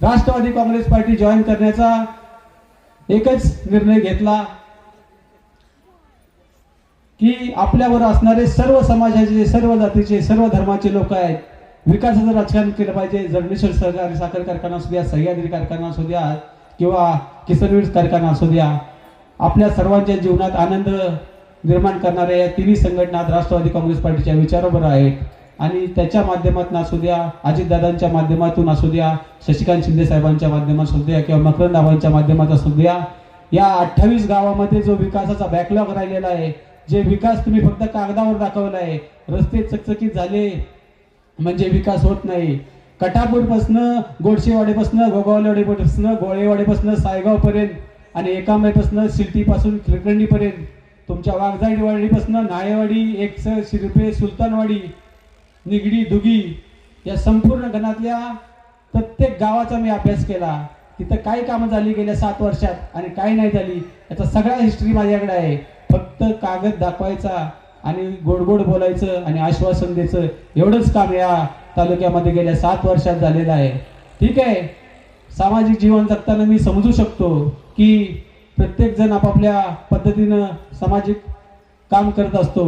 राष्ट्रवादी काँग्रेस पार्टी जॉईन करण्याचा एकच निर्णय घेतला की आपल्यावर असणारे सर्व समाजाचे, सर्व जातीचे, सर्व धर्माचे लोक आहेत. विकासाचं राजकारण केलं पाहिजे. जगदीश्वर सहकारी साखर कारखाना असू द्या, सह्याद्री कारखाना असू द्या किंवा किसनवीर कारखाना असू द्या, आपल्या सर्वांच्या जीवनात आनंद निर्माण करणाऱ्या या तिन्ही संघटना राष्ट्रवादी काँग्रेस पार्टीच्या विचाराबरोबर आहेत. आणि त्याच्या माध्यमातून असू द्या, अजितदादांच्या माध्यमातून असू द्या, शशिकांत शिंदे साहेबांच्या माध्यमातून असू द्या किंवा मकरंद आबांच्या माध्यमातून असू द्या, या 28 गावामध्ये जो विकासाचा बॅकलॉग राहिलेला आहे, जे विकास तुम्ही फक्त कागदावर दाखवला आहे, रस्ते चकचकीत झाले म्हणजे विकास होत नाही. कटापूरपासनं, गोडशेवाडीपासनं, गोगावलेवाडीपासनं, गोळेवाडीपासनं, सायगावपर्यंत आणि एकांबेपासनं सिल्टीपासून खिळकंडीपर्यंत, तुमच्या वाघजाईवाडीपासनं नाळेवाडी, एकसर, शिरपे, सुलतानवाडी, निगडी, दुगी, या संपूर्ण गणातल्या प्रत्येक गावाचा मी अभ्यास केला. तिथं काय कामं झाली गेल्या 7 वर्षात आणि काय नाही झाली, याचा सगळा हिस्ट्री माझ्याकडे आहे. फक्त कागद दाखवायचा आणि गोड गोड बोलायचं आणि आश्वासन द्यायचं, एवढंच काम या तालुक्यामध्ये गेल्या 7 वर्षात झालेलं आहे. ठीक आहे, सामाजिक जीवन जगताना मी समजू शकतो की प्रत्येक जण आपापल्या पद्धतीनं सामाजिक काम करत असतो.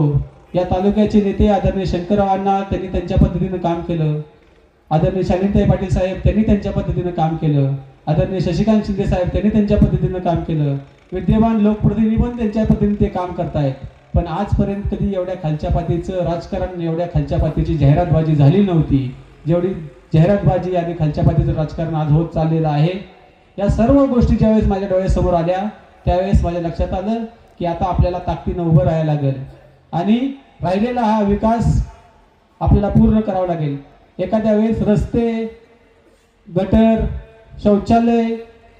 या तालुक्याचे नेते आदरणीय शंकरराव अण्णा, त्यांनी त्यांच्या पद्धतीनं काम केलं. आदरणीय शालिनीताई पाटील साहेब, त्यांनी त्यांच्या पद्धतीनं काम केलं. आदरणीय शशिकांत शिंदे साहेब, त्यांनी त्यांच्या पद्धतीनं काम केलं. विद्यमान लोकप्रतिनिधी पण त्यांच्या पद्धतीने ते काम करतायत. पण आजपर्यंत कधी एवढ्या खालच्या पातळीचं राजकारण, एवढ्या खालच्या पातळीची जाहिरातबाजी झाली नव्हती, जेवढी जाहिरातबाजी आणि खालच्या पातळीचं राजकारण आज होत चाललेलं आहे. या सर्व गोष्टी ज्यावेळेस माझ्या डोळ्यासमोर आल्या, त्यावेळेस माझ्या लक्षात आलं की आता आपल्याला ताकदीनं उभं राहायला लागेल आणि राहिलेला हा विकास आपल्याला पूर्ण करावा लागेल. एखाद्या वेळेस रस्ते, गटर, शौचालय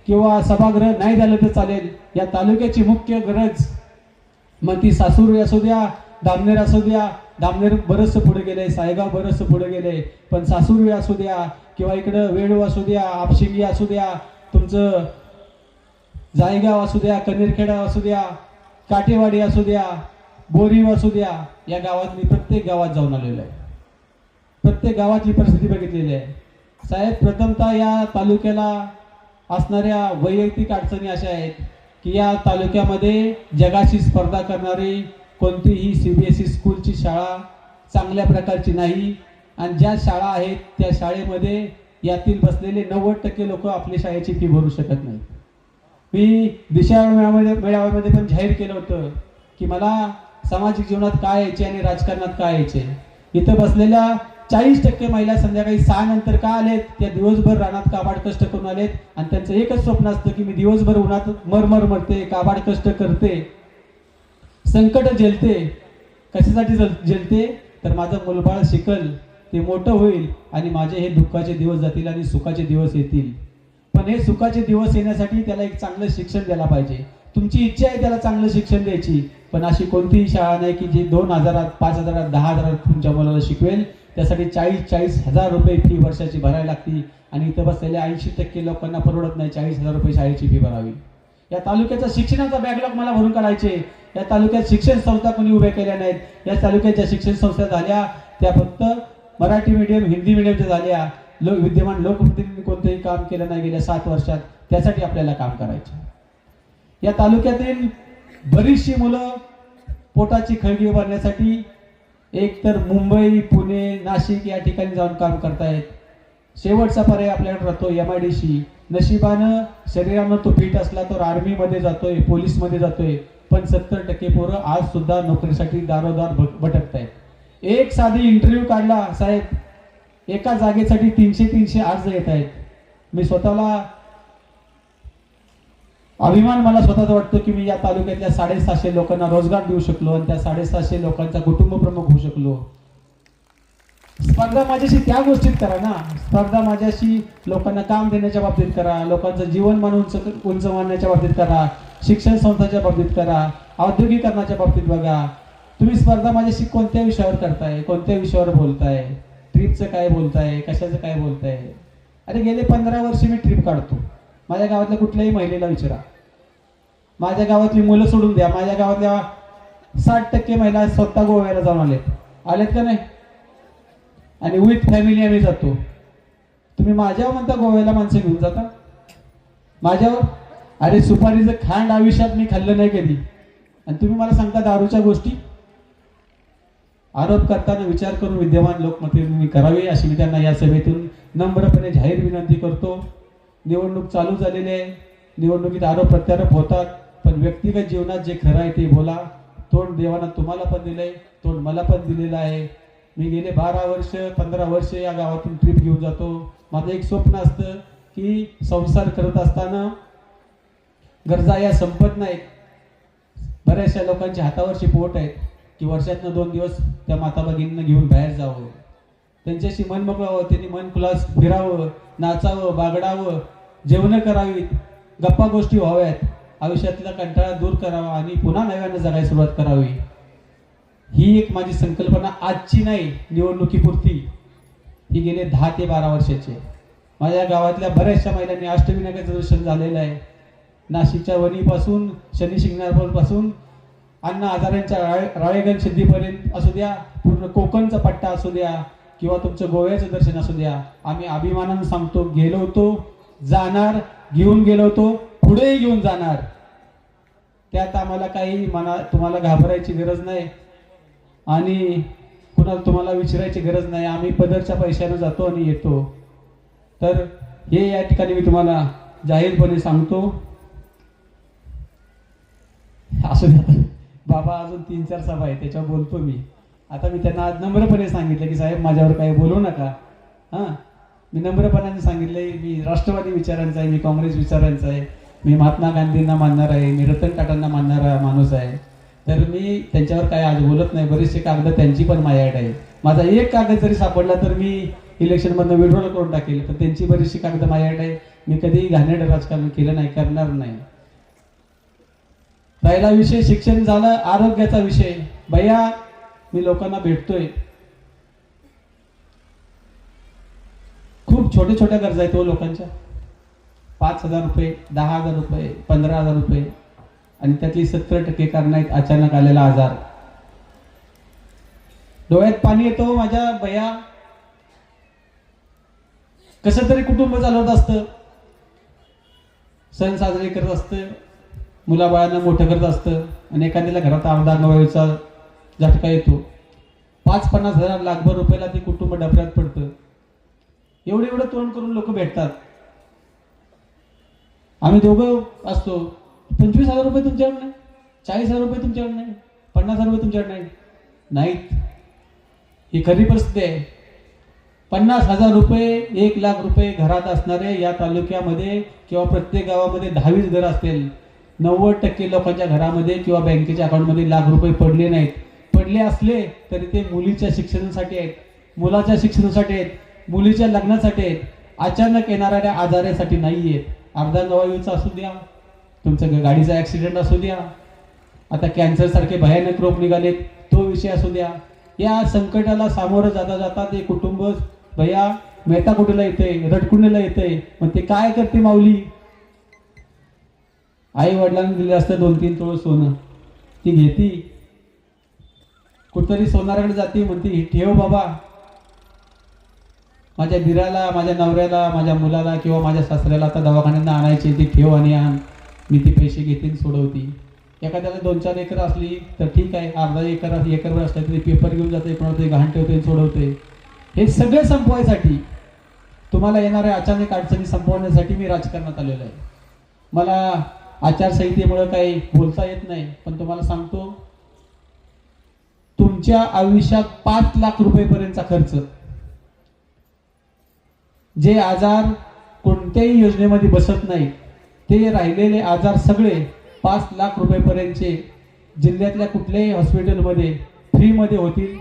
किंवा सभागृह नाही झालं तर चालेल. या तालुक्याची मुख्य गरज मग ती सासूर असू द्या, दामनेर असू द्या, दामनेर बरंचसं पुढे गेले, सायगाव बरंचसं पुढे गेले, पण सासूर असू द्या किंवा इकडं वेळू असू द्या, आपशिंगी असू द्या, तुमचं जायगाव असू द्या, कनेरखेडा असू द्या, काटेवाडी असू द्या, बोरीव असू द्या, या गावात मी प्रत्येक गावात जाऊन आलेलो आहे. प्रत्येक गावातली परिस्थिती बघितलेली आहे. साहेब, प्रथमतः या तालुक्याला असणाऱ्या वैयक्तिक अडचणी अशा आहेत की या तालुक्यामध्ये जगाशी स्पर्धा करणारी कोणतीही CBSE स्कूलची शाळा चांगल्या प्रकारची नाही. आणि ज्या शाळा आहेत त्या शाळेमध्ये यातील बसलेले 90% लोक आपली शाळेची फी भरू शकत नाहीत. मी दिशा मेळाव्यामध्ये पण जाहीर केलं होतं की मला सामाजिक जीवनात काय यायचे आणि राजकारणात काय यायचे. इथं बसलेल्या 40% महिला संध्याकाळी 6 नंतर का आलेत? त्या दिवसभर रानात काबाड कष्ट करून आलेत आणि त्यांचं एकच स्वप्न असतं की मी दिवसभर उन्हात मरमर मरते, काबाड कष्ट करते, संकट झेलते. कशासाठी झेलते? तर माझं मुलबाळ शिकल, ते मोठं होईल आणि माझे हे दुःखाचे दिवस जातील आणि सुखाचे दिवस येतील. पण हे सुखाचे दिवस येण्यासाठी त्याला एक चांगलं शिक्षण द्यायला पाहिजे. तुमची इच्छा आहे त्याला चांगलं शिक्षण द्यायची, पण अशी कोणतीही शाळा नाही की जी 2,000, 5,000, 10,000 तुमच्या मुलाला शिकवेल. त्यासाठी 40,000 रुपये फी वर्षाची भरायला लागती आणि इथं बसलेल्या 80% लोकांना परवडत नाही 40,000 रुपये शाळेची फी भरावी. या तालुक्याचा शिक्षणाचा बॅकलॉग मला भरून काढायचे. या तालुक्यात शिक्षण संस्था कोणी उभ्या केल्या नाहीत. या तालुक्यात ज्या शिक्षण संस्था झाल्या त्या फक्त मराठी मीडियम, हिंदी मीडियमच्या झाल्या. विद्यमान लोकप्रतिनिधींनी कोणतेही काम केलं नाही गेल्या 7 वर्षात. त्यासाठी आपल्याला काम करायचे. या तालुक्यातील बरीचशी मुलं पोटाची खळगी भरण्यासाठी एक तर मुंबई, पुणे, नाशिक या ठिकाणी जाऊन काम करतायत. शेवटचा पर्याय आपल्याकडे राहतो MIDC. नशिबानं शरीरानं तो फिट असला तर आर्मीमध्ये जातोय, पोलीसमध्ये जातोय. पण 70% पोरं आज सुद्धा नोकरीसाठी दारोदार भटकतायत. एक साधी इंटरव्ह्यू काढला साहेब, एका जागेसाठी 300 अर्ज येत आहेत. मी स्वतःला अभिमान मला स्वतःचा वाटतो की मी या तालुक्यातल्या 750 लोकांना रोजगार देऊ शकलो आणि त्या 750 लोकांचा कुटुंब प्रमुख होऊ शकलो. स्पर्धा माझ्याशी त्या गोष्टीत करा ना. स्पर्धा माझ्याशी लोकांना काम देण्याच्या बाबतीत करा, लोकांचं जीवनमान उंच मानण्याच्या बाबतीत करा, शिक्षण संस्थांच्या बाबतीत करा, औद्योगिकरणाच्या बाबतीत बघा. तुम्ही स्पर्धा माझ्याशी कोणत्या विषयावर करताय, कोणत्या विषयावर बोलताय, ट्रिपचं काय बोलताय, कशाचं काय बोलताय? अरे गेले 15 वर्ष मी ट्रिप काढतो. माझ्या गावातल्या कुठल्याही महिलेला विचारा. माझ्या गावातली मुलं सोडून द्या, माझ्या गावातल्या 60% महिला स्वतः गोव्याला जाऊन आलेत का नाही? आणि विथ फॅमिली आम्ही जातो. तुम्ही माझ्यावर म्हणता गोव्याला माणसं घेऊन जाता माझ्यावर? अरे सुपारीचं खांड आयुष्यात मी खाल्लं नाही कधी आणि तुम्ही मला सांगता दारूच्या गोष्टी. आरोप करताना विचार करून विद्यमान लोकप्रतिनिधींनी करावे अशी मी त्यांना या सभेतून नम्रपणे जाहीर विनंती करतो. निवडणूक चालू झालेली आहे. निवडणुकीत आरोप प्रत्यारोप होतात, पण व्यक्तिगत जीवनात जे खरं आहे ते बोला. तोंड देवानं तुम्हाला पण दिलंय, तोंड मला पण दिलेलं आहे. मी गेले 12 वर्ष 15 वर्ष या गावातून ट्रिप घेऊन जातो. माझं एक स्वप्न असतं की संसार करत असताना गरजा या संपत नाहीत. बऱ्याचशा लोकांच्या हातावरची पोट आहेत की वर्षातनं 2 दिवस त्या माता भगिनींना घेऊन बाहेर जावं, त्यांच्याशी मन मोकळावं, त्यांनी मन खुलास फिरावं, नाचावं, बागडावं, जेवणं करावीत, गप्पा गोष्टी व्हाव्यात, आयुष्यातला कंटाळा दूर करावा आणि पुन्हा नव्यानं जगायला सुरुवात करावी. ही एक माझी संकल्पना आजची नाही निवडणुकीपुरती, ही गेले 10 ते 12 वर्षाची. माझ्या गावातल्या बऱ्याचशा महिलांनी अष्टविनायकाचं दर्शन झालेलं आहे. नाशिकच्या वणीपासून शनी शिंगणापूरपासून अण्णा हजारेंच्या राळेगण सिद्धीपर्यंत असू द्या, पूर्ण कोकणचा पट्टा असू द्या किंवा तुमचं गोव्याचं दर्शन असू द्या, आम्ही अभिमानानं सांगतो गेलो होतो, जाणार, घेऊन गेलो होतो, पुढेही घेऊन जाणार. त्यात आम्हाला काही तुम्हाला घाबरायची गरज नाही आणि कुणाला तुम्हाला विचारायची गरज नाही. आम्ही पदरच्या पैशाने जातो आणि येतो. तर हे या ठिकाणी मी तुम्हाला जाहीरपणे सांगतो. असू द्या बाबा, अजून 3-4 सभा आहे त्याच्यावर बोलतो मी. आता मी त्यांना आज नम्रपणे सांगितलं की साहेब माझ्यावर काही बोलू नका. हां, मी नम्रपणाने सांगितलंय मी राष्ट्रवादी विचारांचा आहे, मी काँग्रेस विचारांचा आहे, मी महात्मा गांधींना मानणार आहे, मी रतन टाटांना मानणारा माणूस आहे. तर मी त्यांच्यावर काय आज बोलत नाही. बरेचसे कागद त्यांची पण माझ्याकडे आहे. माझा एक कागद जरी सापडला तर मी इलेक्शनमधनं विड्रॉल करून टाकेल, पण त्यांची बरीचशी कागद माझ्याकडे आहे. मी कधीही घाणेरडं राजकारण केलं नाही, करणार नाही. पहिला विषय शिक्षण झालं. आरोग्याचा विषय भैया, मी लोकांना भेटतोय, खूप छोट्या छोट्या गरजा आहेत लोकांच्या. 5,000 रुपये, 10,000 रुपये, 15,000 रुपये आणि त्यातली 70% कारण आहेत अचानक आलेला आजार. डोळ्यात पाणी येतो माझ्या भैया. कसं तरी कुटुंब चालवत असतं, सण साजरे करत असतं, मुलाबाळांना मोठं करत असतं आणि एखाद्याला घरात आमदार झटका येतो. 5-50 हजार लाखभर रुपयाला ते कुटुंब डबऱ्यात पडतं. एवढं तोंड करून लोक भेटतात. आम्ही दोघं असतो. 25,000 रुपये तुमच्याकडे नाही, 40,000 रुपये तुमच्याकडे नाही, 50,000 रुपये तुमच्याकडे नाहीत. ही खरी परिस्थिती आहे. 50,000 रुपये 1,00,000 रुपये घरात असणारे या तालुक्यामध्ये किंवा प्रत्येक गावामध्ये 10-20 घरं असतील, 90% लोकांच्या घरामध्ये किंवा बँकेच्या अकाउंटमध्ये लाख रुपये पडले नाहीत. पडले असले तरी ते मुलीच्या शिक्षणासाठी आहेत, मुलाच्या शिक्षणासाठी आहेत, मुलीच्या लग्नासाठी आहेत, अचानक येणाऱ्या आजारासाठी नाही आहेत. अर्धांगवायूचा असू द्या, तुमचं गाडीचा ॲक्सिडेंट असू द्या, आता कॅन्सर सारखे भयानक रोग निघालेत तो विषय असू द्या. या संकटाला सामोरं जाता जाता ते कुटुंब भैया मेटाकुटीला येते, रडकुंडीला येते. मग ते काय करते माऊली? आई वडिलांनी दिलं असतं 2-3 तोळ सोनं, ती घेती, कुठतरी सोनाराकडे जाते, म्हणते ही ठेव बाबा, माझ्या दिराला, माझ्या नवऱ्याला, माझ्या मुलाला किंवा माझ्या सासऱ्याला आता दवाखान्यात आणायची, ती ठेव आणि आण, मी ती पैसे घेते सोडवती. एखाद्याला 2-4 एकर असली तर ठीक आहे, अर्धा एकरवर असला तरी पेपर घेऊन जाते, कोणाला ते घाण ठेवते, सोडवते. हे सगळे संपवायसाठी, तुम्हाला येणाऱ्या अचानक अडचणी संपवण्यासाठी मी राजकारणात आलेलो आहे. मला आचारसंहितेमुळे काही बोलता येत नाही, पण तुम्हाला सांगतो, तुमच्या आयुष्यात 5 लाख रुपयेपर्यंतचा खर्च, जे आजार कोणत्याही योजनेमध्ये बसत नाही ते राहिलेले आजार सगळे 5 लाख रुपयेपर्यंतचे जिल्ह्यातल्या कुठल्याही हॉस्पिटलमध्ये फ्रीमध्ये होतील,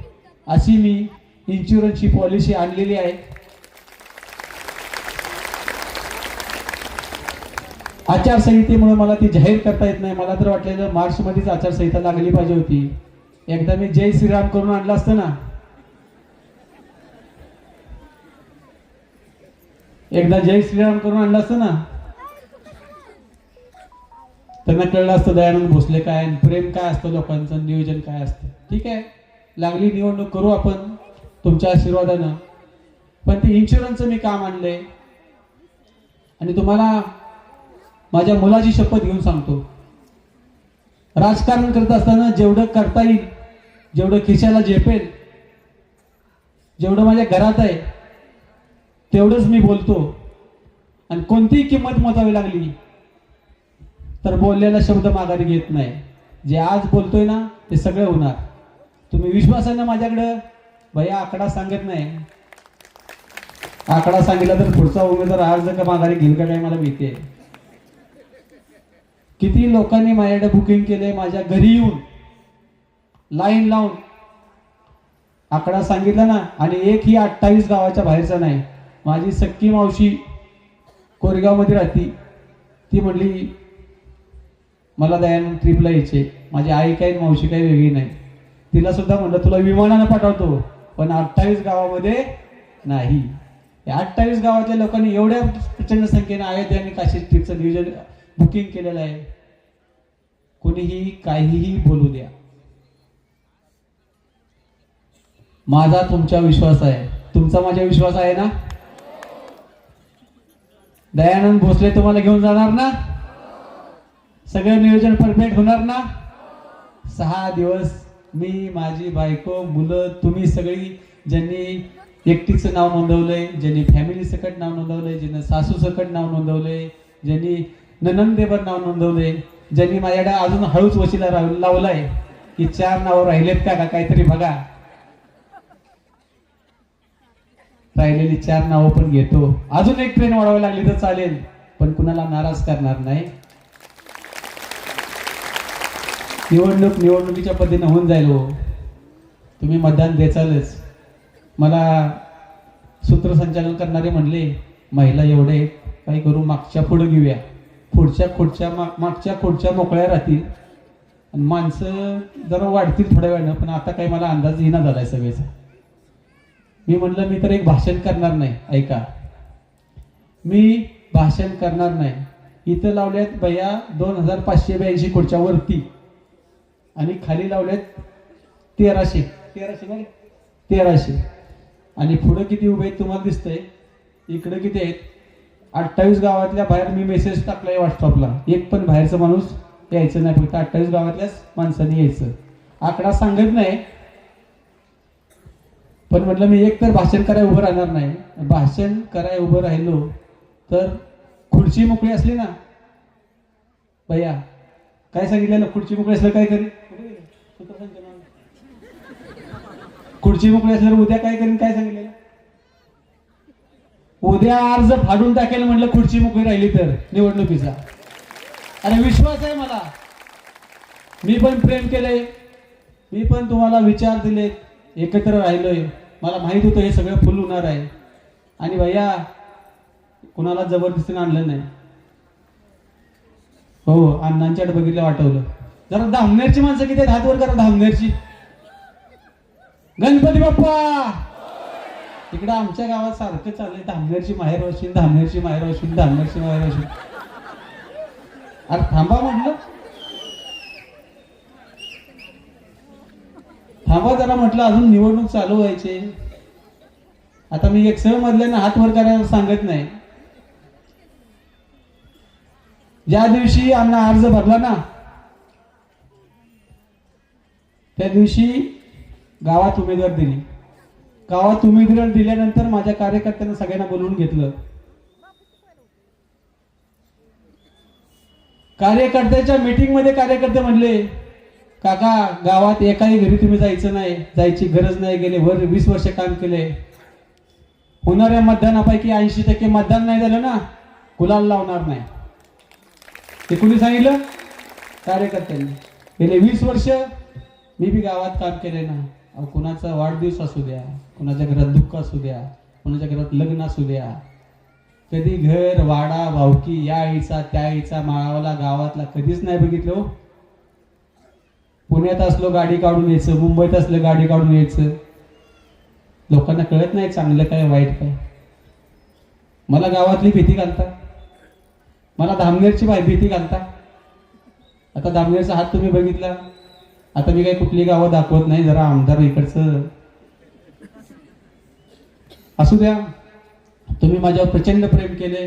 अशी मी इन्शुरन्सची पॉलिसी आणलेली आहे. आचारसंहितेमुळे मला ती जाहीर करता येत नाही. मला तर वाटलेलं मार्चमध्येच आचारसंहिता लागली पाहिजे होती. एकदा मी जय श्रीराम करून आणलं असतं ना, एकदा जय श्रीराम करून आणलं असतं ना, त्यांना कळलं असतं दयानंद भोसले काय, प्रेम काय असतं, लोकांचं नियोजन काय असतं. ठीक आहे, लागली निवडणूक करू आपण तुमच्या आशीर्वादानं, पण ते इन्शुरन्सचं मी काम आणलंय. आणि तुम्हाला माझ्या मुलाची शपथ घेऊन सांगतो, राजकारण करत असताना जेवढं करता येईल, जेवढं खिशाला झेपेल, जेवढं माझ्या घरात आहे तेवढंच मी बोलतो. आणि कोणतीही किंमत मोजावी लागली तर बोललेला शब्द माघारी घेत नाही. जे आज बोलतोय ना ते सगळं होणार. तुम्ही विश्वासानं माझ्याकडं भैया आकडा सांगत नाही, आकडा सांगितला तर पुढचा उमेदवार आज का माघारी घेईल का काय मला भीती आहे. किती लोकांनी माझ्याकडे बुकिंग केले, माझ्या घरी येऊन लाईन लावून आकडा सांगितला ना, आणि एकही 28 गावाच्या बाहेरचा नाही. माझी सख्खी मावशी कोरेगावमध्ये राहती, ती म्हणली मला दयानंद ट्रिपला यायचे. माझी आई काही मावशी काही वेगळी नाही, तिला सुद्धा म्हणलं तुला विमानानं पाठवतो, पण 28 गावामध्ये नाही. या 28 गावातल्या लोकांनी एवढ्या प्रचंड संख्येने अयोध्या आणि काशी ट्रिपचं नियोजन बुकिंग केलेलं आहे. कोणीही काहीही बोलू द्या, माझा तुमचा विश्वास आहे, तुमचा माझा विश्वास आहे ना. दयानंद भोसले तुम्हाला घेऊन जाणार ना, सगळं नियोजन परफेक्ट होणार ना. 6 दिवस मी, माझी बायको, मुलं, तुम्ही सगळी, ज्यांनी एकटीचं नाव नोंदवलंय, ज्यांनी फॅमिली सकट नाव नोंदवलंय, ज्यांनी सासू सकट नाव नोंदवलंय, ज्यांनी ननंदेवर नाव नोंदवलंय, ज्यांनी माझ्याकडे अजून हळूच वशिला लावलाय की 4 नावं राहिलेत का काहीतरी बघा. राहिलेली 4 नावं पण घेतो. अजून एक ट्रेन वाढवावी लागली तर चालेल, पण कुणाला नाराज करणार नाही. निवडणूक निवडणुकीच्या पद्धतीने होऊन जाईल. हो, तुम्ही मतदान द्याचालच. मला सूत्रसंचालन करणारे म्हणले महिला एवढे काही करू, मागच्या पुढे घेऊया, मागच्या खुर्च्या मोकळ्या राहतील आणि माणसं जरा वाढतील थोड्या वेळानं. पण आता काही मला अंदाज येईना झालाय सगळ्याचा. मी म्हणलं मी तर एक भाषण करणार नाही. ऐका, मी भाषण करणार नाही. इथं लावल्यात भैया 2582 खुर्च्या वरती, आणि खाली लावल्यात 1300 आणि पुढे किती उभे आहेत तुम्हाला दिसतंय. इकडे किती आहेत? 28 गावातल्या बाहेर मी मेसेज टाकलाय व्हॉट्सअपला, एक पण बाहेरचा माणूस यायचं नाही, फक्त 28 गावातल्याच माणसांनी यायचं. आकडा सांगत नाही, पण म्हटलं मी एक तर भाषण करायला उभं राहणार नाही. भाषण करायला उभं राहिलो तर खुर्ची मोकळी असली ना भैया, काय सांगितलेलं, खुर्ची मोकळी असलं काय करेल, खुर्ची मोकळी असल्यावर उद्या काय करेन, काय सांगितलेलं, उद्या अर्ज फाडून टाकेल म्हटलं खुर्ची मोकळी राहिली तर निवडणुकीचा. अरे विश्वास आहे मला. मी पण प्रेम केलंय, मी पण तुम्हाला विचार दिले, एकत्र राहिलोय. मला माहित होतं हे सगळं फुल होणार आहे. आणि भैया कुणाला जबरदस्तीने आणलं नाही. हो, अण्णांच्याकडे बघितलं वाटवलं. जरा धामनेरची माणसं किती आहेत हात वर करा. धामनेरची. गणपती बाप्पा. इकडं आमच्या गावात सारखं चाललंय धामनेरची माहेर वशील, धामनेरची माहेर वशील, धामनेरची माहेर वशील. अरे थांबा म्हटलं, थांबा जरा म्हटलं, अजून निवडणूक चालू व्हायचे. आता मी एक्सेल मधल्यानं हात वर करायला सांगत नाही. ज्या दिवशी अण्णा अर्ज भरला ना त्या दिवशी गावात उमेदवार दिली. गावात उमेदवार दिल्यानंतर माझ्या कार्यकर्त्यांना सगळ्यांना बोलवून घेतलं. कार्यकर्त्याच्या मीटिंग मध्ये कार्यकर्ते म्हणले, काका गावात एकाही घरी तुम्ही जायचं नाही, जायची गरज नाही. गेले 20 वर्ष काम केले. होणाऱ्या मतदानापैकी 80% मतदान नाही झालं ना, गुलाल लावणार नाही. ते कुणी सांगितलं? कार्यकर्त्यांनी. गेले 20 वर्ष मी बी गावात काम केले ना. अहो, कुणाचा वाढदिवस असू द्या, कुणाच्या घरात दुःख असू द्या, कुणाच्या घरात लग्न असू द्या, कधी घर वाडा भावकी या आईचा त्या आईचा माळावाला गावातला कधीच नाही बघितलं हो. पुण्यात असलो गाडी काढून यायचं, मुंबईत असलं गाडी काढून यायचं. लोकांना कळत नाही चांगलं काय वाईट काय. मला गावातली भीती घालता, मला धामनेरची भीती घालता. आता धामनेरचा हात तुम्ही बघितला. आता मी काही कुठली गावं दाखवत नाही, जरा आमदार इकडचं असू द्या. तुम्ही माझ्यावर प्रचंड प्रेम केले.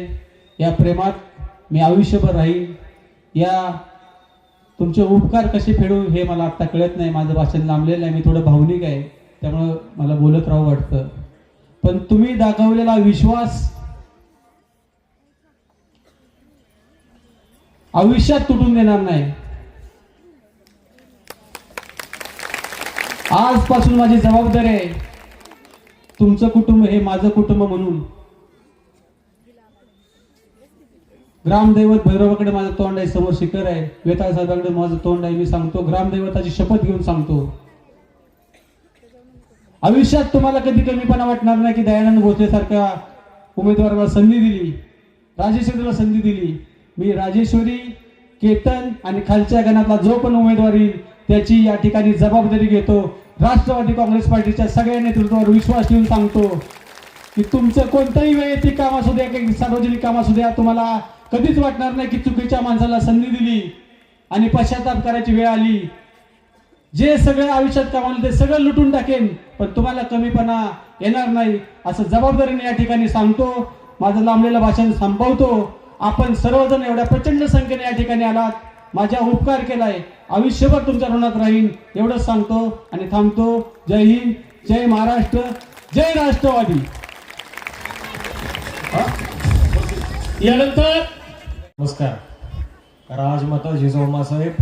या प्रेमात मी आयुष्यभर राहील. या तुमचे उपकार कसे फेडू हे मला आता कळत नाही. माझं भाषण लांबलेलं आहे, मी थोडं भावनिक आहे, त्यामुळं मला बोलत राहू वाटतं. पण तुम्ही दाखवलेला विश्वास आयुष्यात तुटून देणार नाही. आजपासून माझी जबाबदारी आहे, तुमचं कुटुंब हे माझं कुटुंब म्हणून. ग्रामदैवत भैरवाकडे माझं तोंड आहे, समोर शिखर आहे. वेताळ साहेबांकडे माझं तोंड आहे. मी सांगतो, ग्रामदैवताची शपथ घेऊन सांगतो, आयुष्यात तुम्हाला कधी कमीपणा वाटणार नाही की दयानंद भोसले सारख्या उमेदवाराला संधी दिली, राजेश्वरीला संधी दिली. मी राजेश्वरी, केतन आणि खालच्या गणातला जो पण उमेदवार येईल त्याची या ठिकाणी जबाबदारी घेतो. राष्ट्रवादी काँग्रेस पार्टीच्या सगळ्या नेतृत्वावर विश्वास ठेवून सांगतो की तुमचं कोणतंही वैयक्तिक काम असू द्या की सार्वजनिक काम असू द्या, तुम्हाला कधीच वाटणार नाही की चुकीच्या माणसाला संधी दिली आणि पश्चाताप करायची वेळ आली. जे सगळं आयुष्यात कमावलं ते सगळं लुटून टाकेन, पण तुम्हाला कमीपणा येणार नाही असं जबाबदारीने या ठिकाणी सांगतो. माझं लांबलेलं भाषण संपवतो. आपण सर्वजण एवढ्या प्रचंड संख्येने या ठिकाणी आलात, माझ्या उपकार केलाय, आयुष्यभर तुमच्या ऋणात राहीन एवढंच सांगतो आणि थांबतो. जय हिंद, जय महाराष्ट्र, जय राष्ट्रवादी. यानंतर नमस्कार. राजमाता जिजाऊमासाहेब,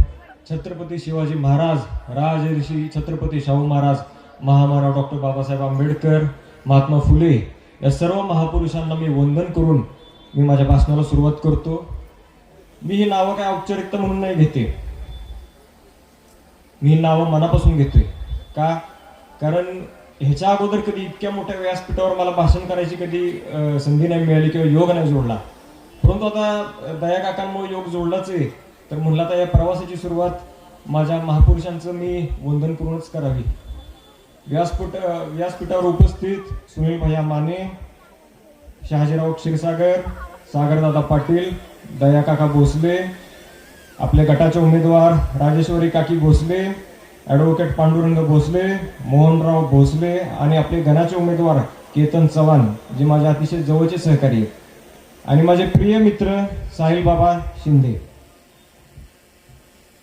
छत्रपती शिवाजी महाराज, राजर्षी छत्रपती शाहू महाराज, महामानव डॉक्टर बाबासाहेब आंबेडकर, महात्मा फुले या सर्व महापुरुषांना मी वंदन करून मी माझ्या भाषणाला सुरुवात करतो. मी ही नावं काय औपचारिकता म्हणून नाही घेते, मी ही नावं मनापासून घेतोय. का? कारण ह्याच्या अगोदर कधी इतक्या मोठ्या व्यासपीठावर मला भाषण करायची कधी संधी नाही मिळाली किंवा योग नाही जोडला. परंतु आता दया काकांमुळे योग जोडलाच आहे, तर म्हणलं आता या प्रवासाची सुरुवात माझ्या महापुरुषांचं मी वंदन करूनच करावी. व्यासपीठावर उपस्थित सुनील भैया माने, शहाजीराव क्षीरसागर, सागरदादा पाटील, दया काका भोसले, आपल्या गटाचे उमेदवार राजेश्वरी काकी भोसले, ॲडव्होकेट पांडुरंग भोसले, मोहनराव भोसले आणि आपले गणाचे उमेदवार केतन चव्हाण जे माझे अतिशय जवळचे सहकारी आहेत, आणि माझे प्रिय मित्र साहिल बाबा शिंदे.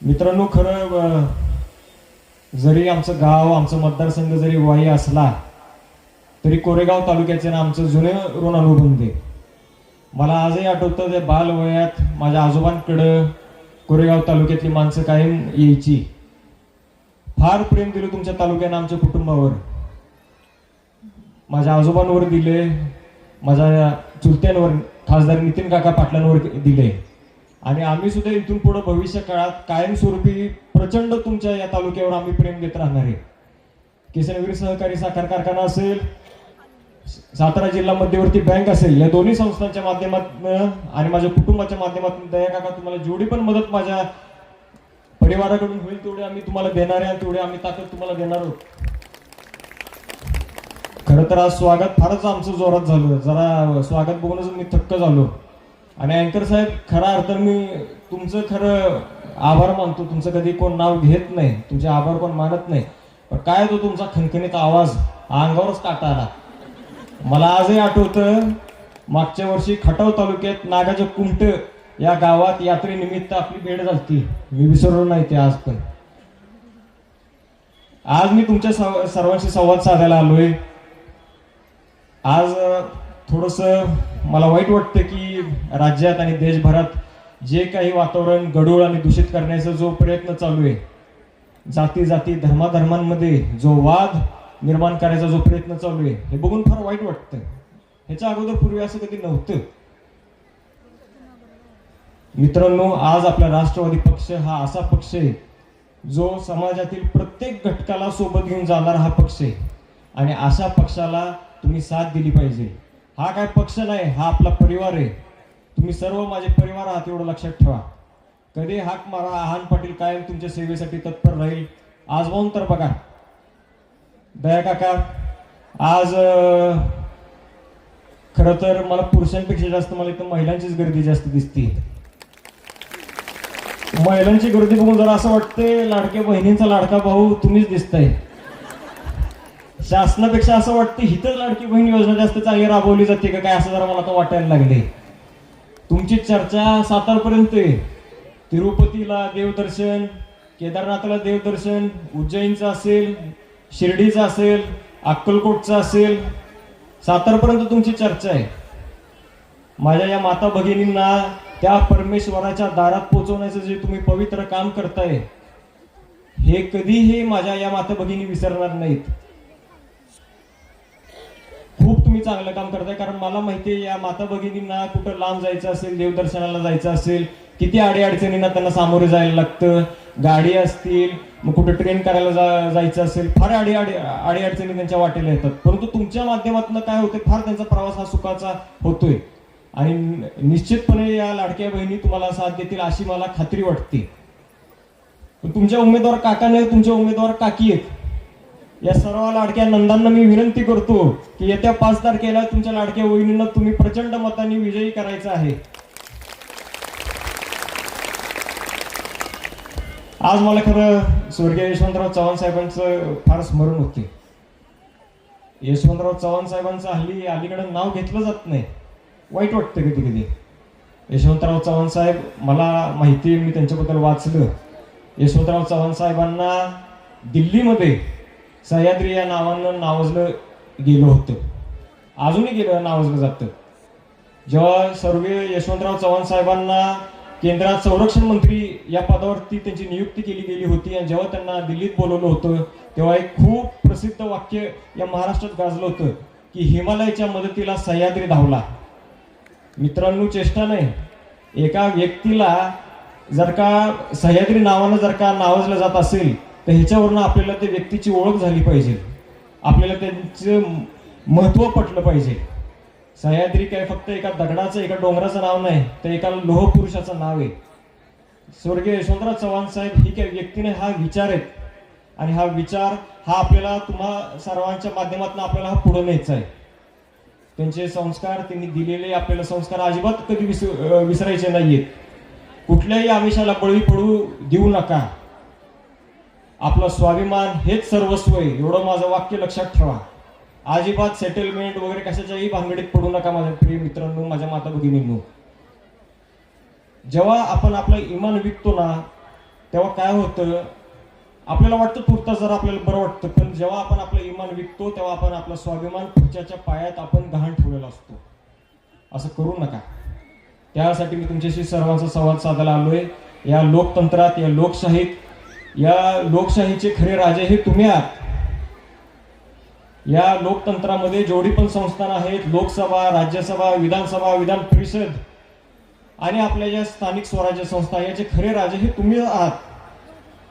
मित्रांनो, खरं जरी आमचं गाव, आमचं मतदारसंघ जरी वाई असला तरी कोरेगाव तालुक्याचे ना आमचं जुनं ऋण अनुबंध आहे. मला आजही आठवतं त्या बालवयात माझ्या आजोबांकडं कोरेगाव तालुक्यातली माणसं कायम यायची. फार प्रेम दिलं तुमच्या तालुक्यानं आमच्या कुटुंबावर, माझ्या आजोबांवर दिले, माझ्या चुलत्यांवर खासदार नितीन काका पाटलांवर दिले आणि आम्ही सुद्धा इथून पुढे भविष्य काळात कायमस्वरूपी प्रचंड तुमच्या या तालुक्यावर आम्ही प्रेम देत राहणार आहे. किसनवीर सहकारी साखर कारखाना असेल, सातारा जिल्हा मध्यवर्ती बँक असेल, या दोन्ही संस्थांच्या माध्यमातून आणि माझ्या कुटुंबाच्या माध्यमातून दया काका तुम्हाला जेवढी पण मदत माझ्या परिवाराकडून होईल तेवढे आम्ही तुम्हाला देणार आहे, तेवढे आम्ही ताकद तुम्हाला देणार आहोत. खरं तर आज स्वागत फारच आमचं जोरात झालं, जरा स्वागत बघूनच मी थक्क झालो. आणि अँकर साहेब, खरा अर्थानं मी तुमचं खरं आभार मानतो. तुमचं कधी कोण नाव घेत नाही, तुमचे आभार कोण मानत नाही, पण काय तो तुमचा खणखणीत आवाज अंगावरच काटा आला. मला आजही आठवतं, मागच्या वर्षी खटाव तालुक्यात नागाच्या कुमट या गावात यात्रेनिमित्त आपली भेट झाली, मी विसरलो नाही ते आज पण. आज मी तुमच्या सर्वांशी संवाद साधायला आलोय. आज थोडस मला वाईट वाटतं की राज्यात आणि देशभरात जे काही वातावरण गढूळ आणि दूषित करण्याचा जो प्रयत्न चालू आहे, जाती जाती धर्माधर्मांमध्ये जो वाद निर्माण करायचा जो प्रयत्न चालू आहे, हे बघून फार वाईट वाटतं. ह्याच्या अगोदर पूर्वी असं कधी नव्हतं. मित्रांनो, आज आपला राष्ट्रवादी पक्ष हा असा पक्ष आहे जो समाजातील प्रत्येक घटकाला सोबत घेऊन जाणारा हा पक्ष आहे आणि अशा पक्षाला तुम्ही साथ दिली पाहिजे. हा काय पक्ष नाही, हा आपला परिवार आहे. तुम्ही सर्व माझे परिवार आहात एवढं लक्षात ठेवा. कधी हाक मारा, आहान पाटील कायम तुमच्या सेवेसाठी तत्पर राहील. आज पाहून तर बघा दया काका, आज खरं तर मला पुरुषांपेक्षा जास्त मला इथं महिलांचीच गर्दी जास्त दिसते. महिलांची गर्दी बघून जरा असं वाटतंय लाडक्या बहिणींचा लाडका भाऊ तुम्हीच दिसताय. शासनापेक्षा असं वाटतं हिथं लाडकी बहीण योजना जास्त चांगली राबवली जाते का काय, असं जरा मला तर वाटायला लागले. तुमची चर्चा सातारपर्यंत आहे. तिरुपतीला देवदर्शन, केदारनाथला देवदर्शन, उज्जैनचं असेल, शिर्डीचं असेल, अक्कलकोटचं असेल, सातारपर्यंत तुमची चर्चा आहे. माझ्या या माता भगिनींना त्या परमेश्वराच्या दारात पोहोचवण्याचं जे तुम्ही पवित्र काम करताय, हे कधीही माझ्या या माता भगिनी विसरणार नाहीत. खूप तुम्ही चांगलं काम करताय, कारण मला माहिती आहे या माता भगिनींना कुठं लांब जायचं असेल, देवदर्शनाला जायचं असेल, किती अडीअडचणींना त्यांना सामोरे जायला लागतं. गाडी असतील, मग कुठं ट्रेन करायला जायचं असेल, फार अडीअडचणी त्यांच्या वाटेला येतात. परंतु तुमच्या माध्यमातून काय होते, फार त्यांचा प्रवास हा सुखाचा होतोय आणि निश्चितपणे या लाडक्या बहिणी तुम्हाला साथ देतील अशी मला खात्री वाटते. तुमच्या उमेदवार काका नाही, तुमच्या उमेदवार काकी आहेत. या सर्व लाडक्या नंदांना मी विनंती करतो की येत्या 5 तारखेला तुमच्या लाडक्या बहिणींना तुम्ही प्रचंड मतांनी विजयी करायचं आहे. आज मला खरं स्वर्गीय यशवंतराव चव्हाण साहेबांचं फार स्मरण होते. यशवंतराव चव्हाण साहेबांचं हल्ली अलीकडे नाव घेतलं जात नाही, वाईट वाटतं कधी कधी. यशवंतराव चव्हाण साहेब, मला माहिती आहे, मी त्यांच्याबद्दल वाचलं. यशवंतराव चव्हाण साहेबांना दिल्लीमध्ये सह्याद्री या नावानं नावाजलं गेलं होतं, अजूनही नावाजलं जातं. जेव्हा स्वर्गीय यशवंतराव चव्हाण साहेबांना केंद्रात संरक्षण मंत्री या पदावरती त्यांची नियुक्ती केली गेली होती आणि जेव्हा त्यांना दिल्लीत बोलवलं होतं तेव्हा एक खूप प्रसिद्ध वाक्य या महाराष्ट्रात गाजलं होतं की हिमालयाच्या मदतीला सह्याद्री धावला. मित्रांनो, चेष्टा नाही. एका व्यक्तीला जर का सह्याद्री नावानं जर का नावाजलं जात असेल तर ह्याच्यावरनं आपल्याला त्या व्यक्तीची ओळख झाली पाहिजे, आपल्याला त्यांचं महत्त्व पटलं पाहिजे. सह्याद्री काय फक्त एका दगडाचं, एका डोंगराचं नाव नाही, तर एका लोह पुरुषाचं नाव आहे. स्वर्गीय यशवंतराव चव्हाण साहेब ही काही व्यक्तीने हा विचार आहेत आणि हा विचार हा आपल्याला तुम्हा सर्वांच्या माध्यमातून आपल्याला हा पुढे न्यायचा आहे. त्यांचे संस्कार, त्यांनी दिलेले आपल्याला संस्कार अजिबात कधी विसरायचे नाहीयेत. कुठल्याही आमिषाला बळी पडू देऊ नका. आपलं स्वाभिमान हेच सर्वस्व आहे, एवढं माझं वाक्य लक्षात ठेवा. अजिबात सेटलमेंट वगैरे कशाच्याही भानगडीत पडू नका माझ्या प्रिय मित्रांनो, माझ्या माता भगिनींनो. जेव्हा आपण आपलं इमान विकतो ना तेव्हा काय होतं, आपल्याला वाटतं तुर्ता जरा आपल्याला बरं वाटतं, पण जेव्हा आपण आपलं इमान विकतो तेव्हा आपण आपला स्वाभिमान पुढच्याच्या पायात आपण गहाण ठेवलेला असतो. असं करू नका. त्यासाठी मी तुमच्याशी सर्वांचा संवाद साधायला आलोय. या लोकतंत्रात, या लोकशाहीत, या लोकशाहीचे खरे राजे हे तुम्ही आहात. या लोकतंत्रामध्ये जेवढी पण संस्थान आहेत, लोकसभा, राज्यसभा, विधानसभा, विधान परिषद आणि आपल्या ज्या स्थानिक स्वराज्य संस्था, याचे खरे राजे हे तुम्ही आहात.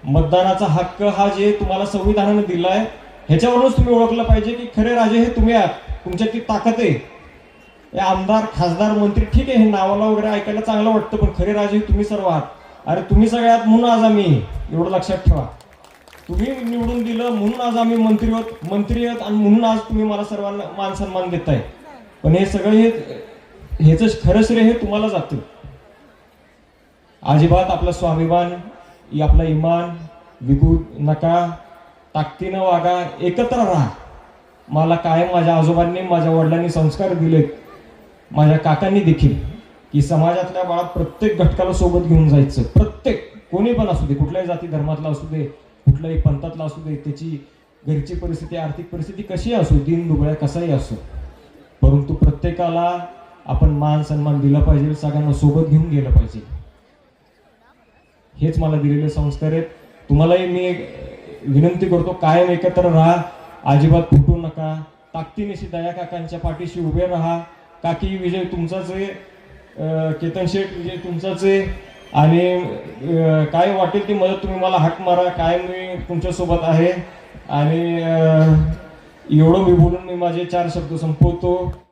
मतदानाचा हक्क हा जे तुम्हाला संविधानाने दिलाय, ह्याच्यावरूनच तुम्ही ओळखलं पाहिजे की खरे राजे हे तुम्ही आहात. तुमच्यात ती ताकद आहे. हे आमदार, खासदार, मंत्री ठीक आहे, हे नावाला वगैरे ऐकायला चांगलं वाटतं, पण खरे राजे हे तुम्ही सर्व आहात. अरे तुम्ही सगळ्यात म्हणून आज आम्ही, एवढं लक्षात ठेवा, तुम्ही निवडून दिलं म्हणून आज आम्ही मंत्री आहोत आणि म्हणून आज तुम्ही मला सर्वांना मान सन्मान देताय. पण हे सगळं ह्याच खरं श्रेय हे तुम्हाला जातं. अजिबात आपला स्वाभिमान, आपला इमान विकू नका. ताकदीनं वागा, एकत्र राहा. मला कायम माझ्या आजोबांनी, माझ्या वडिलांनी संस्कार दिलेत, माझ्या काकांनी देखील, की समाजातल्या बाळा प्रत्येक घटकाला सोबत घेऊन जायचं. प्रत्येक, कोणी पण असू दे, कुठल्याही जाती धर्मातला असू दे, कुठल्याही पंथातला असू दे, त्याची घरची परिस्थिती, आर्थिक परिस्थिती कशी असो, दीन दुबळ्या कसाही असो, परंतु प्रत्येकाला आपण मान सन्मान दिला पाहिजे, सगळ्यांना सोबत घेऊन गेलं पाहिजे. हेच मला दिलेले संस्कार आहेत. तुम्हालाही मी विनंती करतो, कायम एकत्र राहा, अजिबात फुटू नका. ताकदीनिशी दया काकांच्या पाठीशी उभे राहा. काकी विजय तुमचाच आहे, केतन शेठ विजय तुमचाच आहे, आणि काय वाटेल ती मदत तुम्ही मला हाक मारा, कायम मी तुमच्यासोबत आहे. आणि एवढं मी बोलून मी माझे 4 शब्द संपवतो.